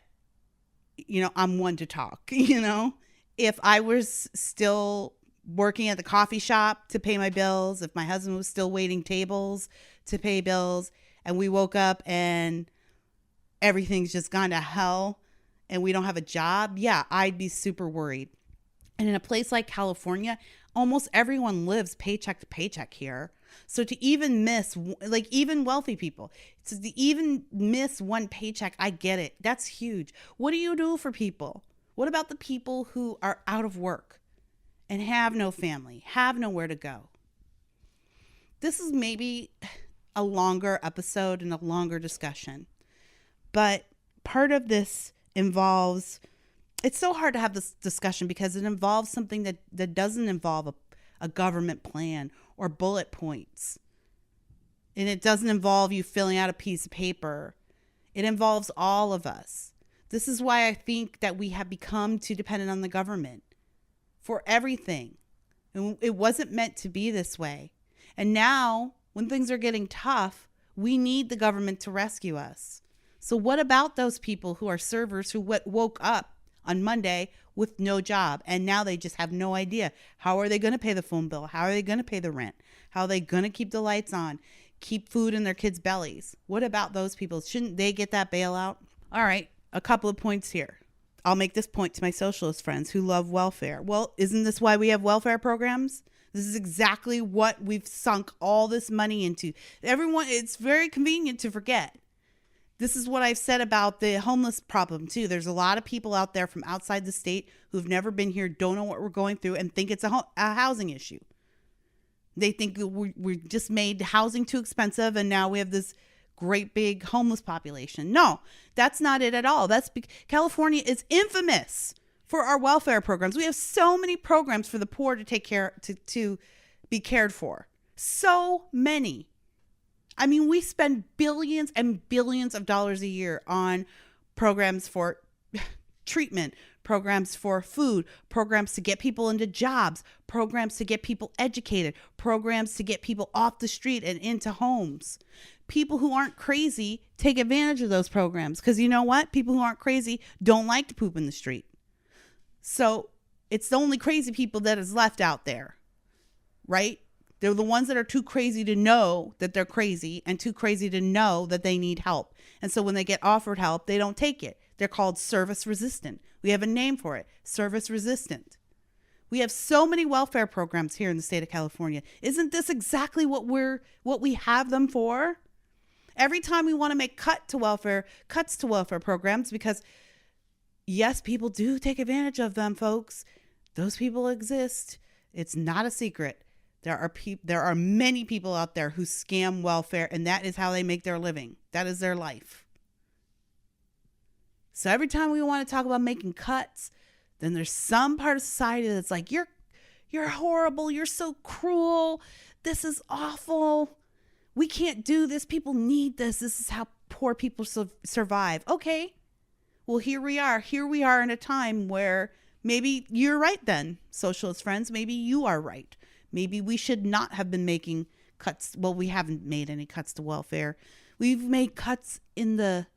I'm one to talk, If I was still working at the coffee shop to pay my bills, if my husband was still waiting tables to pay bills, and we woke up and everything's just gone to hell and we don't have a job, yeah, I'd be super worried. And in a place like California, almost everyone lives paycheck to paycheck here. So to even miss, even wealthy people, to even miss one paycheck, I get it. That's huge. What do you do for people? What about the people who are out of work and have no family, have nowhere to go? This is maybe a longer episode and a longer discussion, but part of this involves, it's so hard to have this discussion because it involves something that doesn't involve a government plan or bullet points. And it doesn't involve you filling out a piece of paper. It involves all of us. This is why I think that we have become too dependent on the government for everything. And it wasn't meant to be this way. And now, when things are getting tough, we need the government to rescue us. So what about those people who are servers who woke up on Monday with no job and now they just have no idea? How are they going to pay the phone bill? How are they going to pay the rent? How are they going to keep the lights on? Keep food in their kids' bellies? What about those people? Shouldn't they get that bailout? All right, a couple of points here. I'll make this point to my socialist friends who love welfare. Well, isn't this why we have welfare programs? This is exactly what we've sunk all this money into. Everyone, it's very convenient to forget. This is what I've said about the homeless problem too. There's a lot of people out there from outside the state who've never been here, don't know what we're going through, and think it's a housing issue. They think we just made housing too expensive and now we have this great big homeless population. No, that's not it at all. California is infamous for our welfare programs. We have so many programs for the poor to take care, to be cared for. So many. I mean, we spend billions and billions of dollars a year on programs for treatment, programs for food, programs to get people into jobs, programs to get people educated, programs to get people off the street and into homes. People who aren't crazy take advantage of those programs because you know what? People who aren't crazy don't like to poop in the street. So it's the only crazy people that is left out there, right? They're the ones that are too crazy to know that they're crazy and too crazy to know that they need help. And so when they get offered help, they don't take it. They're called service resistant. We have a name for it, service resistant. We have so many welfare programs here in the state of California. Isn't this exactly what we have them for? Every time we want to make cuts to welfare programs, because yes, people do take advantage of them, folks. Those people exist. It's not a secret. There are many people out there who scam welfare, and that is how they make their living. That is their life. So every time we want to talk about making cuts, then there's some part of society that's like, you're horrible. You're so cruel. This is awful. We can't do this. People need this. This is how poor people survive. Okay. Well, here we are. Here we are in a time where maybe you're right then, socialist friends. Maybe you are right. Maybe we should not have been making cuts. Well, we haven't made any cuts to welfare. We've made cuts in the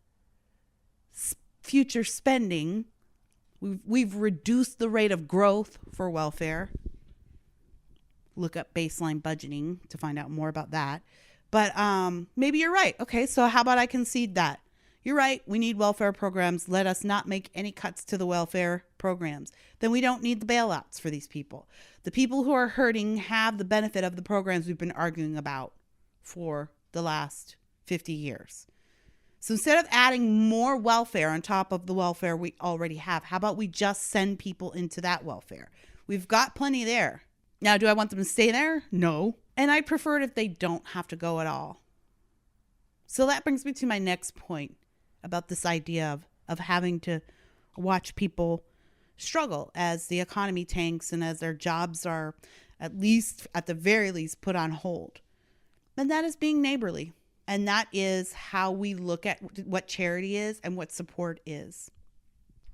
future spending. We've reduced the rate of growth for welfare. Look up baseline budgeting to find out more about that. But maybe you're right. Okay, so how about I concede that? You're right. We need welfare programs. Let us not make any cuts to the welfare programs. Then we don't need the bailouts for these people. The people who are hurting have the benefit of the programs we've been arguing about for the last 50 years. So instead of adding more welfare on top of the welfare we already have, how about we just send people into that welfare? We've got plenty there. Now, do I want them to stay there? No. And I prefer it if they don't have to go at all. So that brings me to my next point about this idea of having to watch people struggle as the economy tanks and as their jobs are at the very least put on hold. And that is being neighborly. And that is how we look at what charity is and what support is.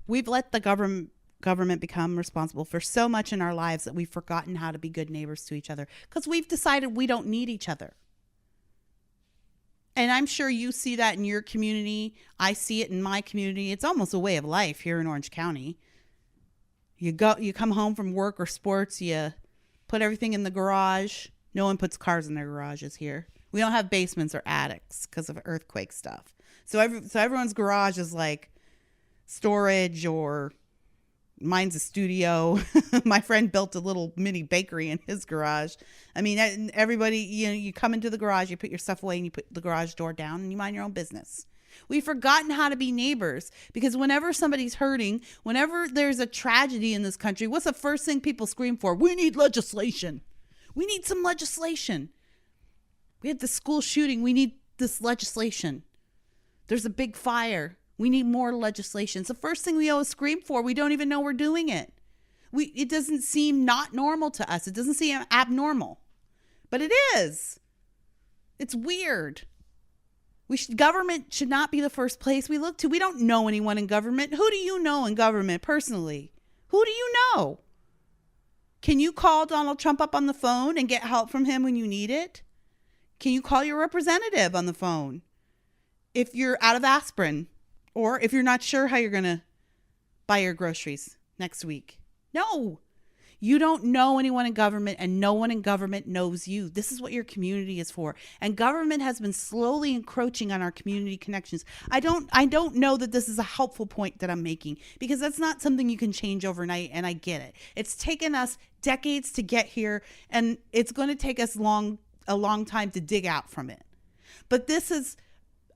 We've let the government become responsible for so much in our lives that we've forgotten how to be good neighbors to each other because we've decided we don't need each other. And I'm sure you see that in your community. I see it in my community. It's almost a way of life here in Orange County. You come home from work or sports, you put everything in the garage. No one puts cars in their garages here. We don't have basements or attics because of earthquake stuff. So everyone's garage is like storage, or mine's a studio. My friend built a little mini bakery in his garage. I mean, everybody, you come into the garage, you put your stuff away and you put the garage door down and you mind your own business. We've forgotten how to be neighbors, because whenever somebody's hurting, whenever there's a tragedy in this country, what's the first thing people scream for? We need legislation. We need some legislation. We had the school shooting. We need this legislation. There's a big fire. We need more legislation. It's the first thing we always scream for. We don't even know we're doing it. It doesn't seem not normal to us. It doesn't seem abnormal, but it is. It's weird. Government should not be the first place we look to. We don't know anyone in government. Who do you know in government personally? Who do you know? Can you call Donald Trump up on the phone and get help from him when you need it? Can you call your representative on the phone if you're out of aspirin, or if you're not sure how you're going to buy your groceries next week? No, you don't know anyone in government, and no one in government knows you. This is what your community is for. And government has been slowly encroaching on our community connections. I don't know that this is a helpful point that I'm making, because that's not something you can change overnight. And I get it. It's taken us decades to get here, and it's going to take us a long time to dig out from it. But this has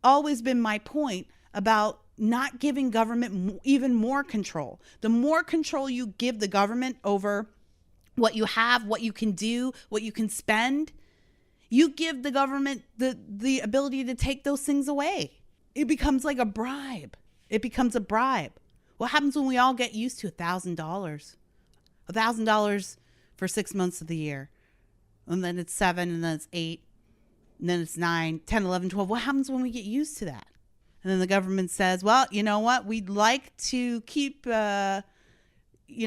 always been my point about not giving government even more control. The more control you give the government over what you have, what you can do, what you can spend, you give the government the ability to take those things away. It becomes like a bribe. It becomes a bribe. What happens when we all get used to $1,000? $1,000 for 6 months of the year. And then it's 7, and then it's 8, and then it's 9, 10, 11, 12. What happens when we get used to that? And then the government says, well, you know what? We'd like to keep, giving you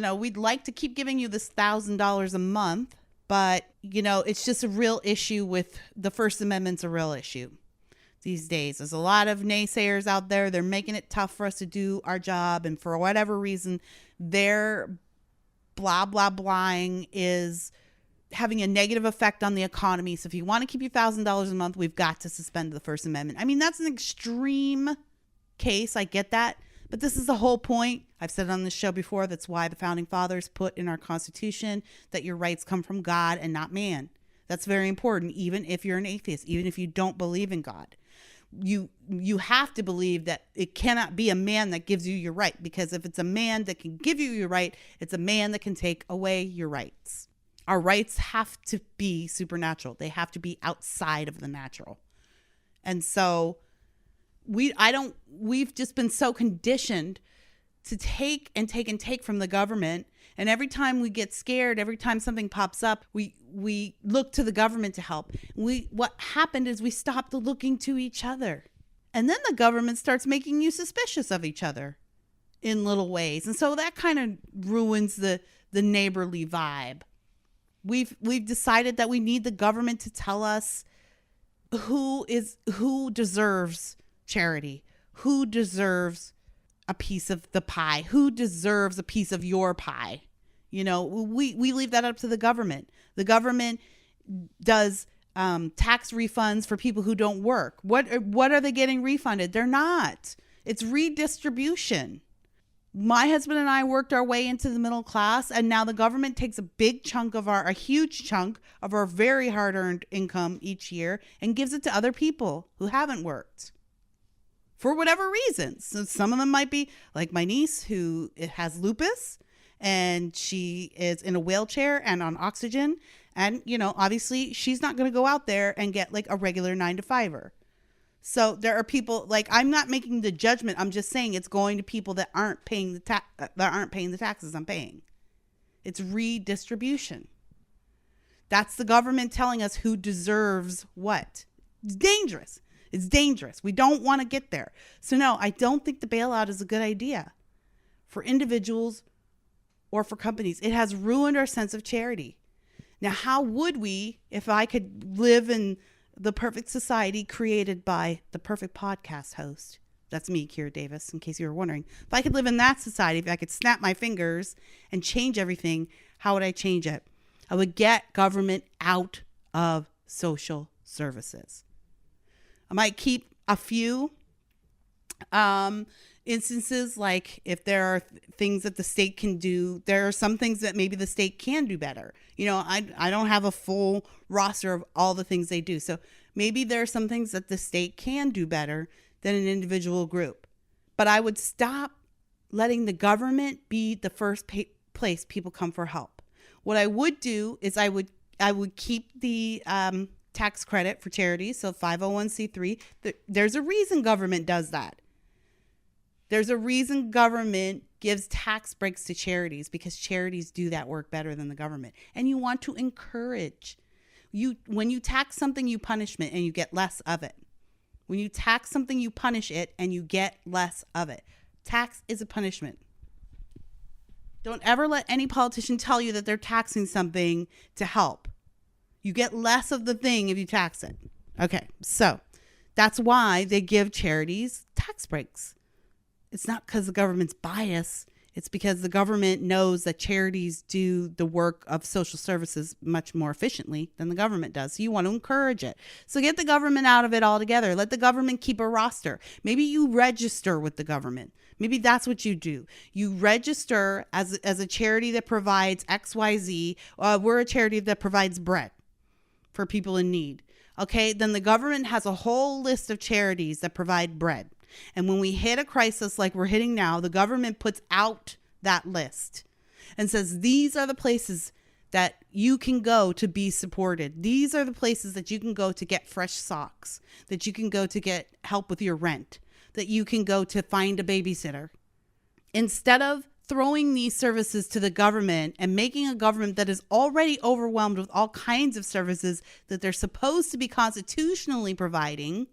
this $1,000 a month, but, it's just a real issue with the First Amendment's a real issue these days. There's a lot of naysayers out there. They're making it tough for us to do our job. And for whatever reason, their blah, blah, blahing is having a negative effect on the economy. So if you want to keep your $1,000 a month, we've got to suspend the First Amendment. I mean, that's an extreme case. I get that. But this is the whole point. I've said it on this show before. That's why the founding fathers put in our Constitution that your rights come from God and not man. That's very important, even if you're an atheist, even if you don't believe in God. You have to believe that it cannot be a man that gives you your right, because if it's a man that can give you your right, it's a man that can take away your rights. Our rights have to be supernatural. They have to be outside of the natural. And so we've just been so conditioned to take from the government. And every time we get scared, every time something pops up, we look to the government to help. What happened is we stopped looking to each other. And then the government starts making you suspicious of each other in little ways. And so that kind of ruins the neighborly vibe. We've decided that we need the government to tell us who deserves charity, who deserves a piece of the pie, who deserves a piece of your pie. We leave that up to the government. The government does tax refunds for people who don't work. What are they getting refunded? They're not. It's redistribution. My husband and I worked our way into the middle class, and now the government takes a huge chunk of our very hard-earned income each year and gives it to other people who haven't worked for whatever reasons. So some of them might be like my niece, who has lupus, and she is in a wheelchair and on oxygen. And, obviously she's not going to go out there and get like a regular 9-to-5er. So there are people, like, I'm not making the judgment. I'm just saying it's going to people that aren't paying the taxes I'm paying. It's redistribution. That's the government telling us who deserves what. It's dangerous. It's dangerous. We don't want to get there. So no, I don't think the bailout is a good idea for individuals or for companies. It has ruined our sense of charity. Now, how would we, if I could live in the perfect society created by the perfect podcast host? That's me, Kira Davis, in case you were wondering. If I could live in that society, if I could snap my fingers and change everything, how would I change it? I would get government out of social services. I might keep a few instances, like if there are things that the state can do, there are some things that maybe the state can do better. I don't have a full roster of all the things they do. So maybe there are some things that the state can do better than an individual group. But I would stop letting the government be the first place people come for help. What I would do is I would keep the tax credit for charities, so 501c3. There's a reason government does that. There's a reason government gives tax breaks to charities, because charities do that work better than the government. And you want to encourage. When you tax something, you punish it and you get less of it. When you tax something, you punish it and you get less of it. Tax is a punishment. Don't ever let any politician tell you that they're taxing something to help. You get less of the thing if you tax it. Okay, so that's why they give charities tax breaks. It's not because the government's biased. It's because the government knows that charities do the work of social services much more efficiently than the government does. So you want to encourage it. So get the government out of it altogether. Let the government keep a roster. Maybe you register with the government. Maybe that's what you do. You register as a charity that provides XYZ. We're a charity that provides bread for people in need. Okay, then the government has a whole list of charities that provide bread. And when we hit a crisis like we're hitting now, the government puts out that list and says, these are the places that you can go to be supported. These are the places that you can go to get fresh socks, that you can go to get help with your rent, that you can go to find a babysitter. Instead of throwing these services to the government and making a government that is already overwhelmed with all kinds of services that they're supposed to be constitutionally providing,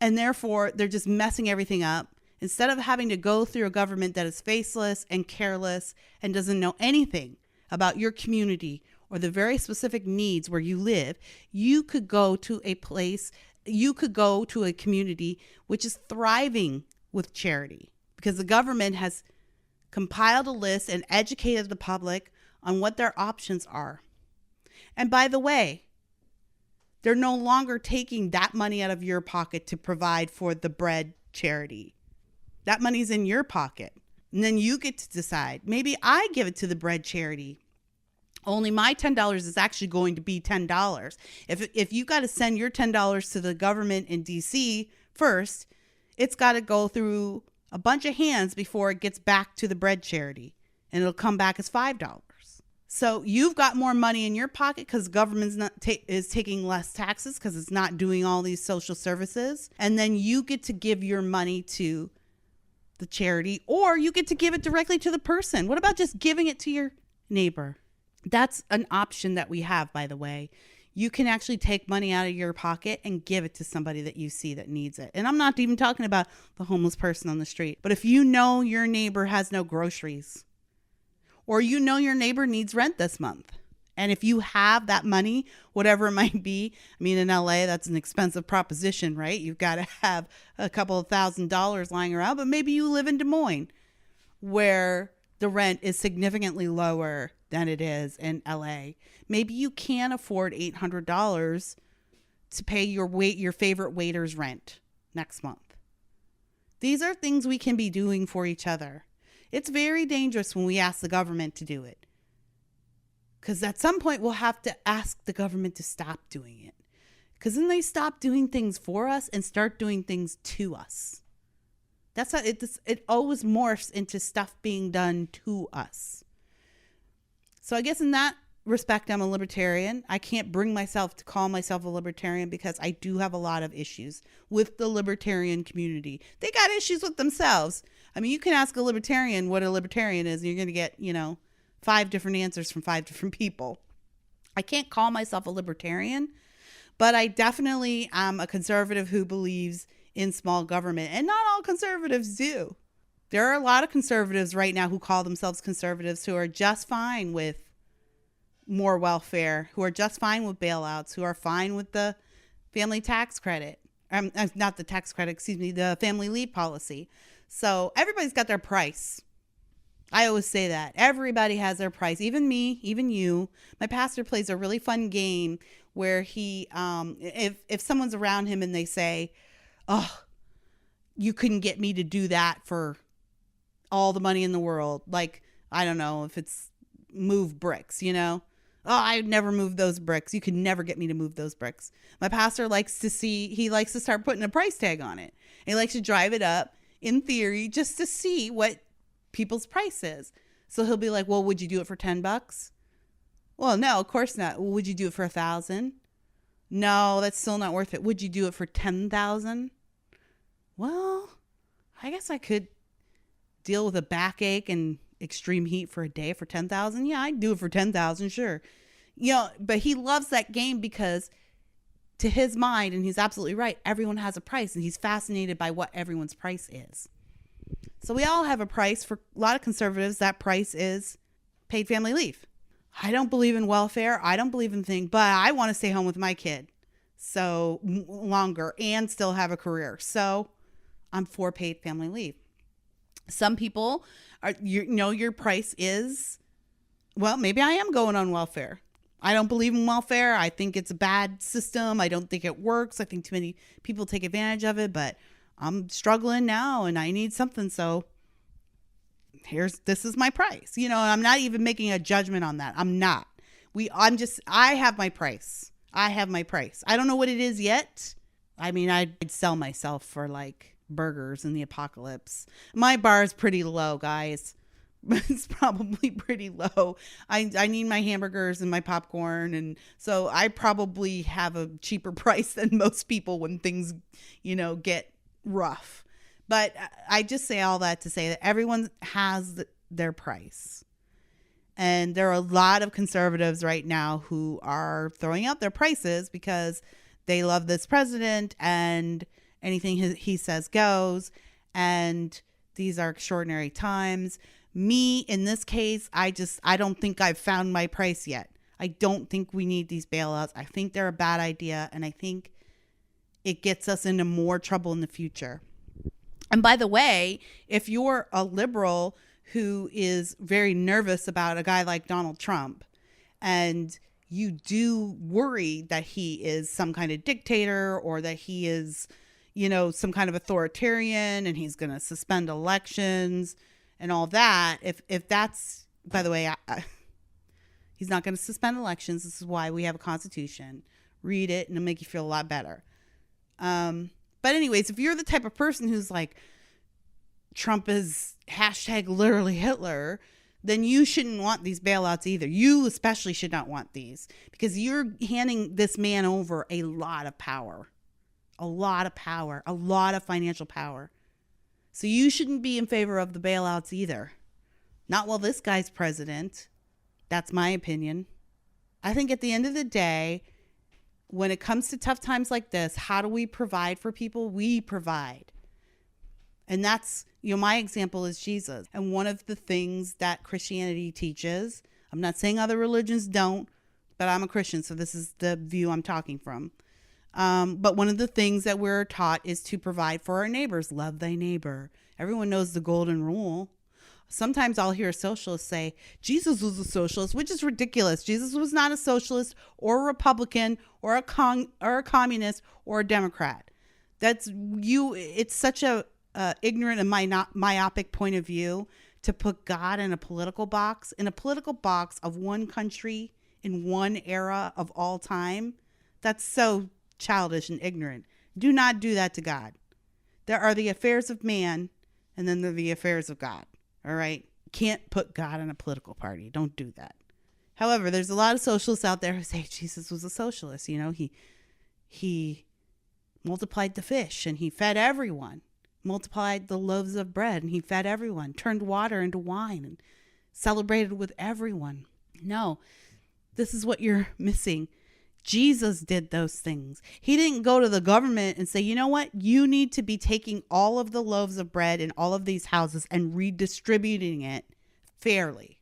and therefore they're just messing everything up. Instead of having to go through a government that is faceless and careless and doesn't know anything about your community or the very specific needs where you live, you could go to a place, you could go to a community which is thriving with charity, because the government has compiled a list and educated the public on what their options are. And by the way, they're no longer taking that money out of your pocket to provide for the bread charity. That money's in your pocket. And then you get to decide. Maybe I give it to the bread charity. Only my $10 is actually going to be $10. If you got to send your $10 to the government in DC first, it's got to go through a bunch of hands before it gets back to the bread charity. And it'll come back as $5. So you've got more money in your pocket because the government's is taking less taxes because it's not doing all these social services. And then you get to give your money to the charity, or you get to give it directly to the person. What about just giving it to your neighbor? That's an option that we have, by the way. You can actually take money out of your pocket and give it to somebody that you see that needs it. And I'm not even talking about the homeless person on the street. But if you know your neighbor has no groceries, or you know your neighbor needs rent this month, and if you have that money, whatever it might be, I mean, in LA, that's an expensive proposition, right? You've got to have a couple of $1,000s lying around, but maybe you live in Des Moines where the rent is significantly lower than it is in LA. Maybe you can't afford $800 to pay your favorite waiter's rent next month. These are things we can be doing for each other. It's very dangerous when we ask the government to do it, because at some point we'll have to ask the government to stop doing it, because then they stop doing things for us and start doing things to us. That's how it always morphs into stuff being done to us. So I guess in that respect, I'm a libertarian. I can't bring myself to call myself a libertarian because I do have a lot of issues with the libertarian community. They got issues with themselves. I mean, you can ask a libertarian what a libertarian is, and you're going to get, 5 different answers from 5 different people. I can't call myself a libertarian, but I definitely am a conservative who believes in small government, and not all conservatives do. There are a lot of conservatives right now who call themselves conservatives who are just fine with more welfare, who are just fine with bailouts, who are fine with the family tax credit. Not the tax credit, the family leave policy. So everybody's got their price. I always say that. Everybody has their price. Even me, even you. My pastor plays a really fun game where he, if someone's around him and they say, oh, you couldn't get me to do that for all the money in the world. Like, I don't know if it's move bricks, Oh, I'd never move those bricks. You could never get me to move those bricks. My pastor he likes to start putting a price tag on it. He likes to drive it up in theory just to see what people's price is. So he'll be like, well, would you do it for $10? Well, no, of course not. Well, would you do it for 1,000? No, that's still not worth it. Would you do it for 10,000? Well, I guess I could deal with a backache and extreme heat for a day for 10,000. Yeah, I'd do it for 10,000. Sure. But he loves that game because to his mind, and he's absolutely right, everyone has a price and he's fascinated by what everyone's price is. So we all have a price. For a lot of conservatives, that price is paid family leave. I don't believe in welfare. I don't believe in things, but I want to stay home with my kid so longer and still have a career. So I'm for paid family leave. Some people your price is, well, maybe I am going on welfare. I don't believe in welfare. I think it's a bad system. I don't think it works. I think too many people take advantage of it, but I'm struggling now and I need something. So this is my price, and I'm not even making a judgment on that. I'm not. I have my price. I don't know what it is yet. I mean, I'd sell myself for like burgers in the apocalypse. My bar is pretty low, guys. It's probably pretty low. I need my hamburgers and my popcorn. And so I probably have a cheaper price than most people when things, get rough. But I just say all that to say that everyone has their price. And there are a lot of conservatives right now who are throwing out their prices because they love this president and anything he says goes. And these are extraordinary times. Me, in this case, I don't think I've found my price yet. I don't think we need these bailouts. I think they're a bad idea. And I think it gets us into more trouble in the future. And by the way, if you're a liberal who is very nervous about a guy like Donald Trump, and you do worry that he is some kind of dictator or that he is, some kind of authoritarian and he's going to suspend elections and all that, if that's, by the way, he's not going to suspend elections. This is why we have a constitution. Read it and it'll make you feel a lot better. But anyways, if you're the type of person who's like, Trump is #literally Hitler, then you shouldn't want these bailouts either. You especially should not want these because you're handing this man over a lot of power, a lot of financial power. So you shouldn't be in favor of the bailouts either. Not while this guy's president. That's my opinion. I think at the end of the day, when it comes to tough times like this, how do we provide for people? We provide. And that's, my example is Jesus. And one of the things that Christianity teaches, I'm not saying other religions don't, but I'm a Christian, so this is the view I'm talking from. But one of the things that we're taught is to provide for our neighbors. Love thy neighbor. Everyone knows the golden rule. Sometimes I'll hear a socialist say, Jesus was a socialist, which is ridiculous. Jesus was not a socialist or a Republican or a communist or a Democrat. It's such a ignorant and myopic point of view to put God in a political box of one country in one era of all time. That's so childish and ignorant. Do not do that to God. There are the affairs of man and then there are the affairs of God. All right. Can't put God in a political party. Don't do that. However, there's a lot of socialists out there who say Jesus was a socialist. He multiplied the fish and he fed everyone, multiplied the loaves of bread and he fed everyone, turned water into wine and celebrated with everyone. No, this is what you're missing. Jesus did those things. He didn't go to the government and say, you know what? You need to be taking all of the loaves of bread in all of these houses and redistributing it fairly.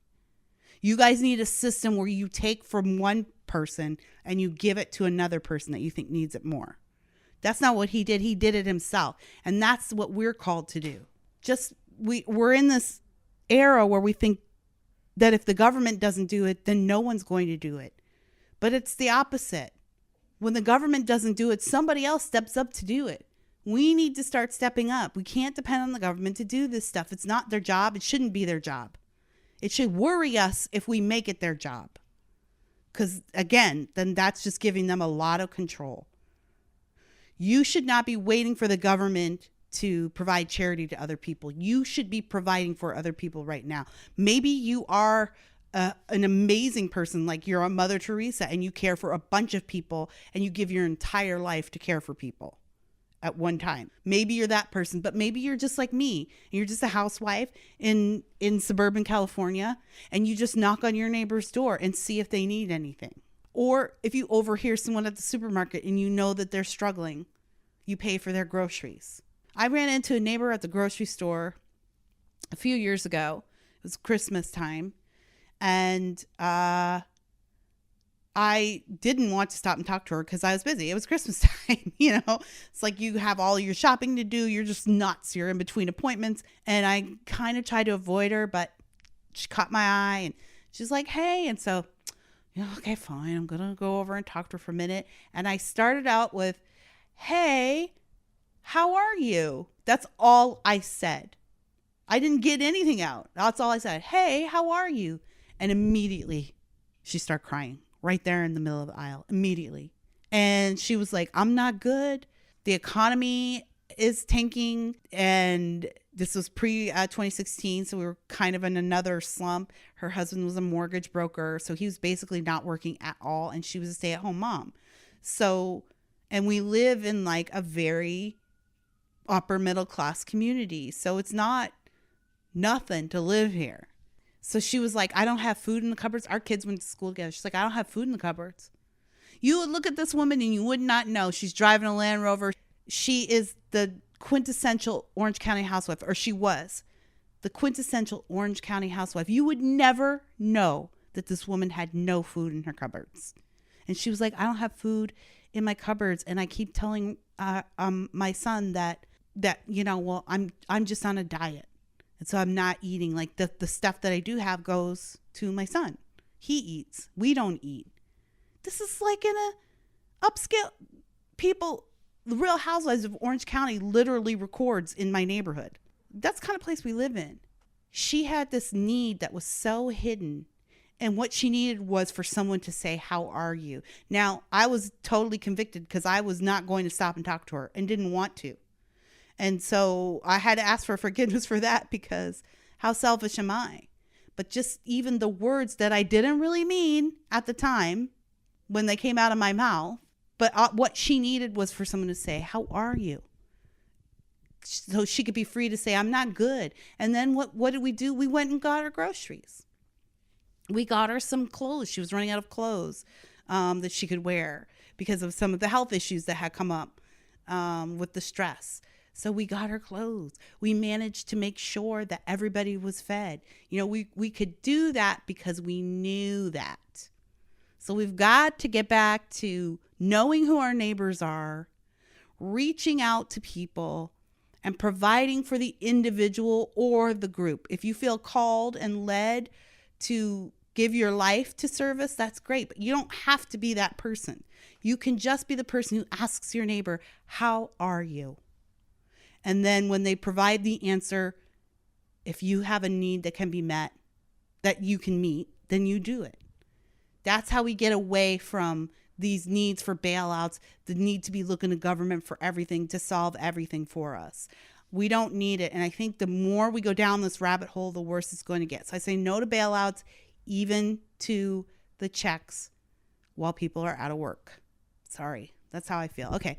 You guys need a system where you take from one person and you give it to another person that you think needs it more. That's not what he did. He did it himself. And that's what we're called to do. We're in this era where we think that if the government doesn't do it, then no one's going to do it. But it's the opposite. When the government doesn't do it, somebody else steps up to do it. We need to start stepping up. We can't depend on the government to do this stuff. It's not their job. It shouldn't be their job. It should worry us if we make it their job. Because again, then that's just giving them a lot of control. You should not be waiting for the government to provide charity to other people. You should be providing for other people right now. Maybe you are an amazing person, like you're a Mother Teresa, and you care for a bunch of people and you give your entire life to care for people at one time. Maybe you're that person, but maybe you're just like me. And you're just a housewife in suburban California, and you just knock on your neighbor's door and see if they need anything. Or if you overhear someone at the supermarket and you know that they're struggling, you pay for their groceries. I ran into a neighbor at the grocery store a few years ago. It was Christmas time. And I didn't want to stop and talk to her because I was busy. It was Christmas time, It's like you have all your shopping to do. You're just nuts. You're in between appointments. And I kind of tried to avoid her, but she caught my eye and she's like, hey. And so, okay, fine. I'm going to go over and talk to her for a minute. And I started out with, hey, how are you? That's all I said. I didn't get anything out. That's all I said. Hey, how are you? And immediately she started crying right there in the middle of the aisle, immediately. And she was like, I'm not good. The economy is tanking. And this was pre-2016. So we were kind of in another slump. Her husband was a mortgage broker. So he was basically not working at all. And she was a stay-at-home mom. So, and we live in like a very upper middle class community. So it's not nothing to live here. So she was like, I don't have food in the cupboards. Our kids went to school together. She's like, I don't have food in the cupboards. You would look at this woman and you would not know. She's driving a Land Rover. She is the quintessential Orange County housewife, or she was the quintessential Orange County housewife. You would never know that this woman had no food in her cupboards. And she was like, I don't have food in my cupboards. And I keep telling my son that well, I'm just on a diet. And so I'm not eating. Like the stuff that I do have goes to my son. He eats. We don't eat. This is like in a upscale people. The Real Housewives of Orange County literally records in my neighborhood. That's the kind of place we live in. She had this need that was so hidden. And what she needed was for someone to say, how are you? Now, I was totally convicted because I was not going to stop and talk to her and didn't want to. And so I had to ask for forgiveness for that because how selfish am I? But just even the words that I didn't really mean at the time when they came out of my mouth, but what she needed was for someone to say, how are you? So she could be free to say, I'm not good. And then what did we do? We went and got her groceries. We got her some clothes. She was running out of clothes that she could wear because of some of the health issues that had come up with the stress. So we got her clothes. We managed to make sure that everybody was fed. We could do that because we knew that. So we've got to get back to knowing who our neighbors are, reaching out to people, and providing for the individual or the group. If you feel called and led to give your life to service, that's great. But you don't have to be that person. You can just be the person who asks your neighbor, how are you? And then when they provide the answer, if you have a need that can be met, that you can meet, then you do it. That's how we get away from these needs for bailouts, the need to be looking to government for everything, to solve everything for us. We don't need it. And I think the more we go down this rabbit hole, the worse it's going to get. So I say no to bailouts, even to the checks while people are out of work. Sorry, that's how I feel. Okay.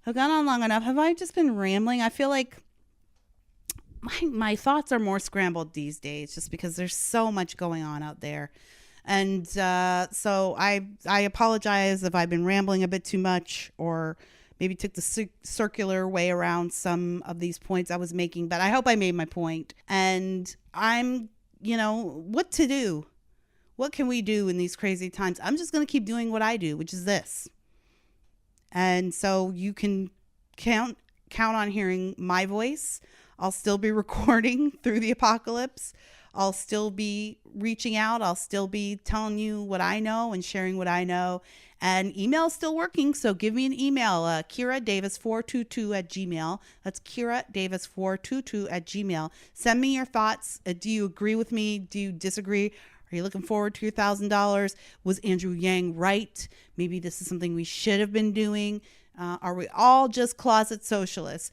I've gone on long enough. Have I just been rambling? I feel like my thoughts are more scrambled these days just because there's so much going on out there. And so I apologize if I've been rambling a bit too much or maybe took the circular way around some of these points I was making. But I hope I made my point. And I'm, what to do? What can we do in these crazy times? I'm just going to keep doing what I do, which is this. And so you can count on hearing my voice. I'll still be recording through the apocalypse. I'll still be reaching out. I'll still be telling you what I know and sharing what I know. And email is still working. So give me an email, kiradavis422@gmail. That's kiradavis422@gmail. Send me your thoughts. Do you agree with me? Do you disagree? Are you looking forward to your $1,000? Was Andrew Yang right? Maybe this is something we should have been doing. Are we all just closet socialists?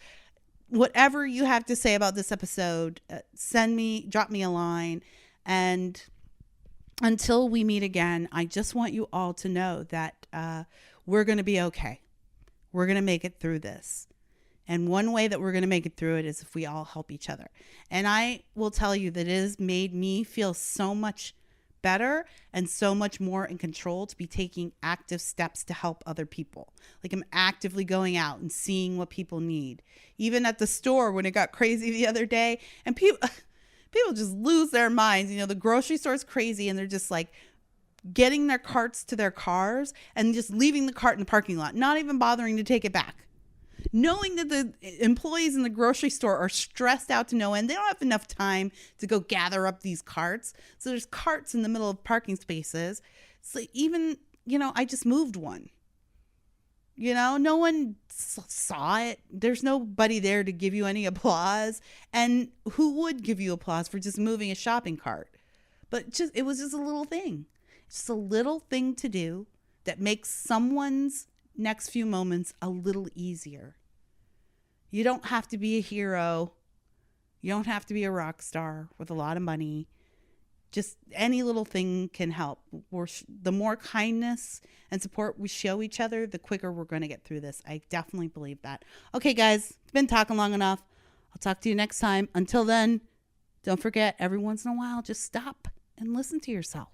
Whatever you have to say about this episode, drop me a line. And until we meet again, I just want you all to know that we're going to be okay. We're going to make it through this. And one way that we're going to make it through it is if we all help each other. And I will tell you that it has made me feel so much better and so much more in control to be taking active steps to help other people. Like I'm actively going out and seeing what people need. Even at the store when it got crazy the other day, and people just lose their minds. The grocery store is crazy and they're just like getting their carts to their cars and just leaving the cart in the parking lot, not even bothering to take it back. Knowing that the employees in the grocery store are stressed out to no end. They don't have enough time to go gather up these carts. So there's carts in the middle of parking spaces. So even, I just moved one. No one saw it. There's nobody there to give you any applause. And who would give you applause for just moving a shopping cart? But it was just a little thing. Just a little thing to do that makes someone's next few moments a little easier. You don't have to be a hero. You don't have to be a rock star with a lot of money. Just any little thing can help. The more kindness and support we show each other, the quicker we're going to get through this. I definitely believe that. Okay, guys, been talking long enough. I'll talk to you next time. Until then, don't forget, every once in a while, just stop and listen to yourself.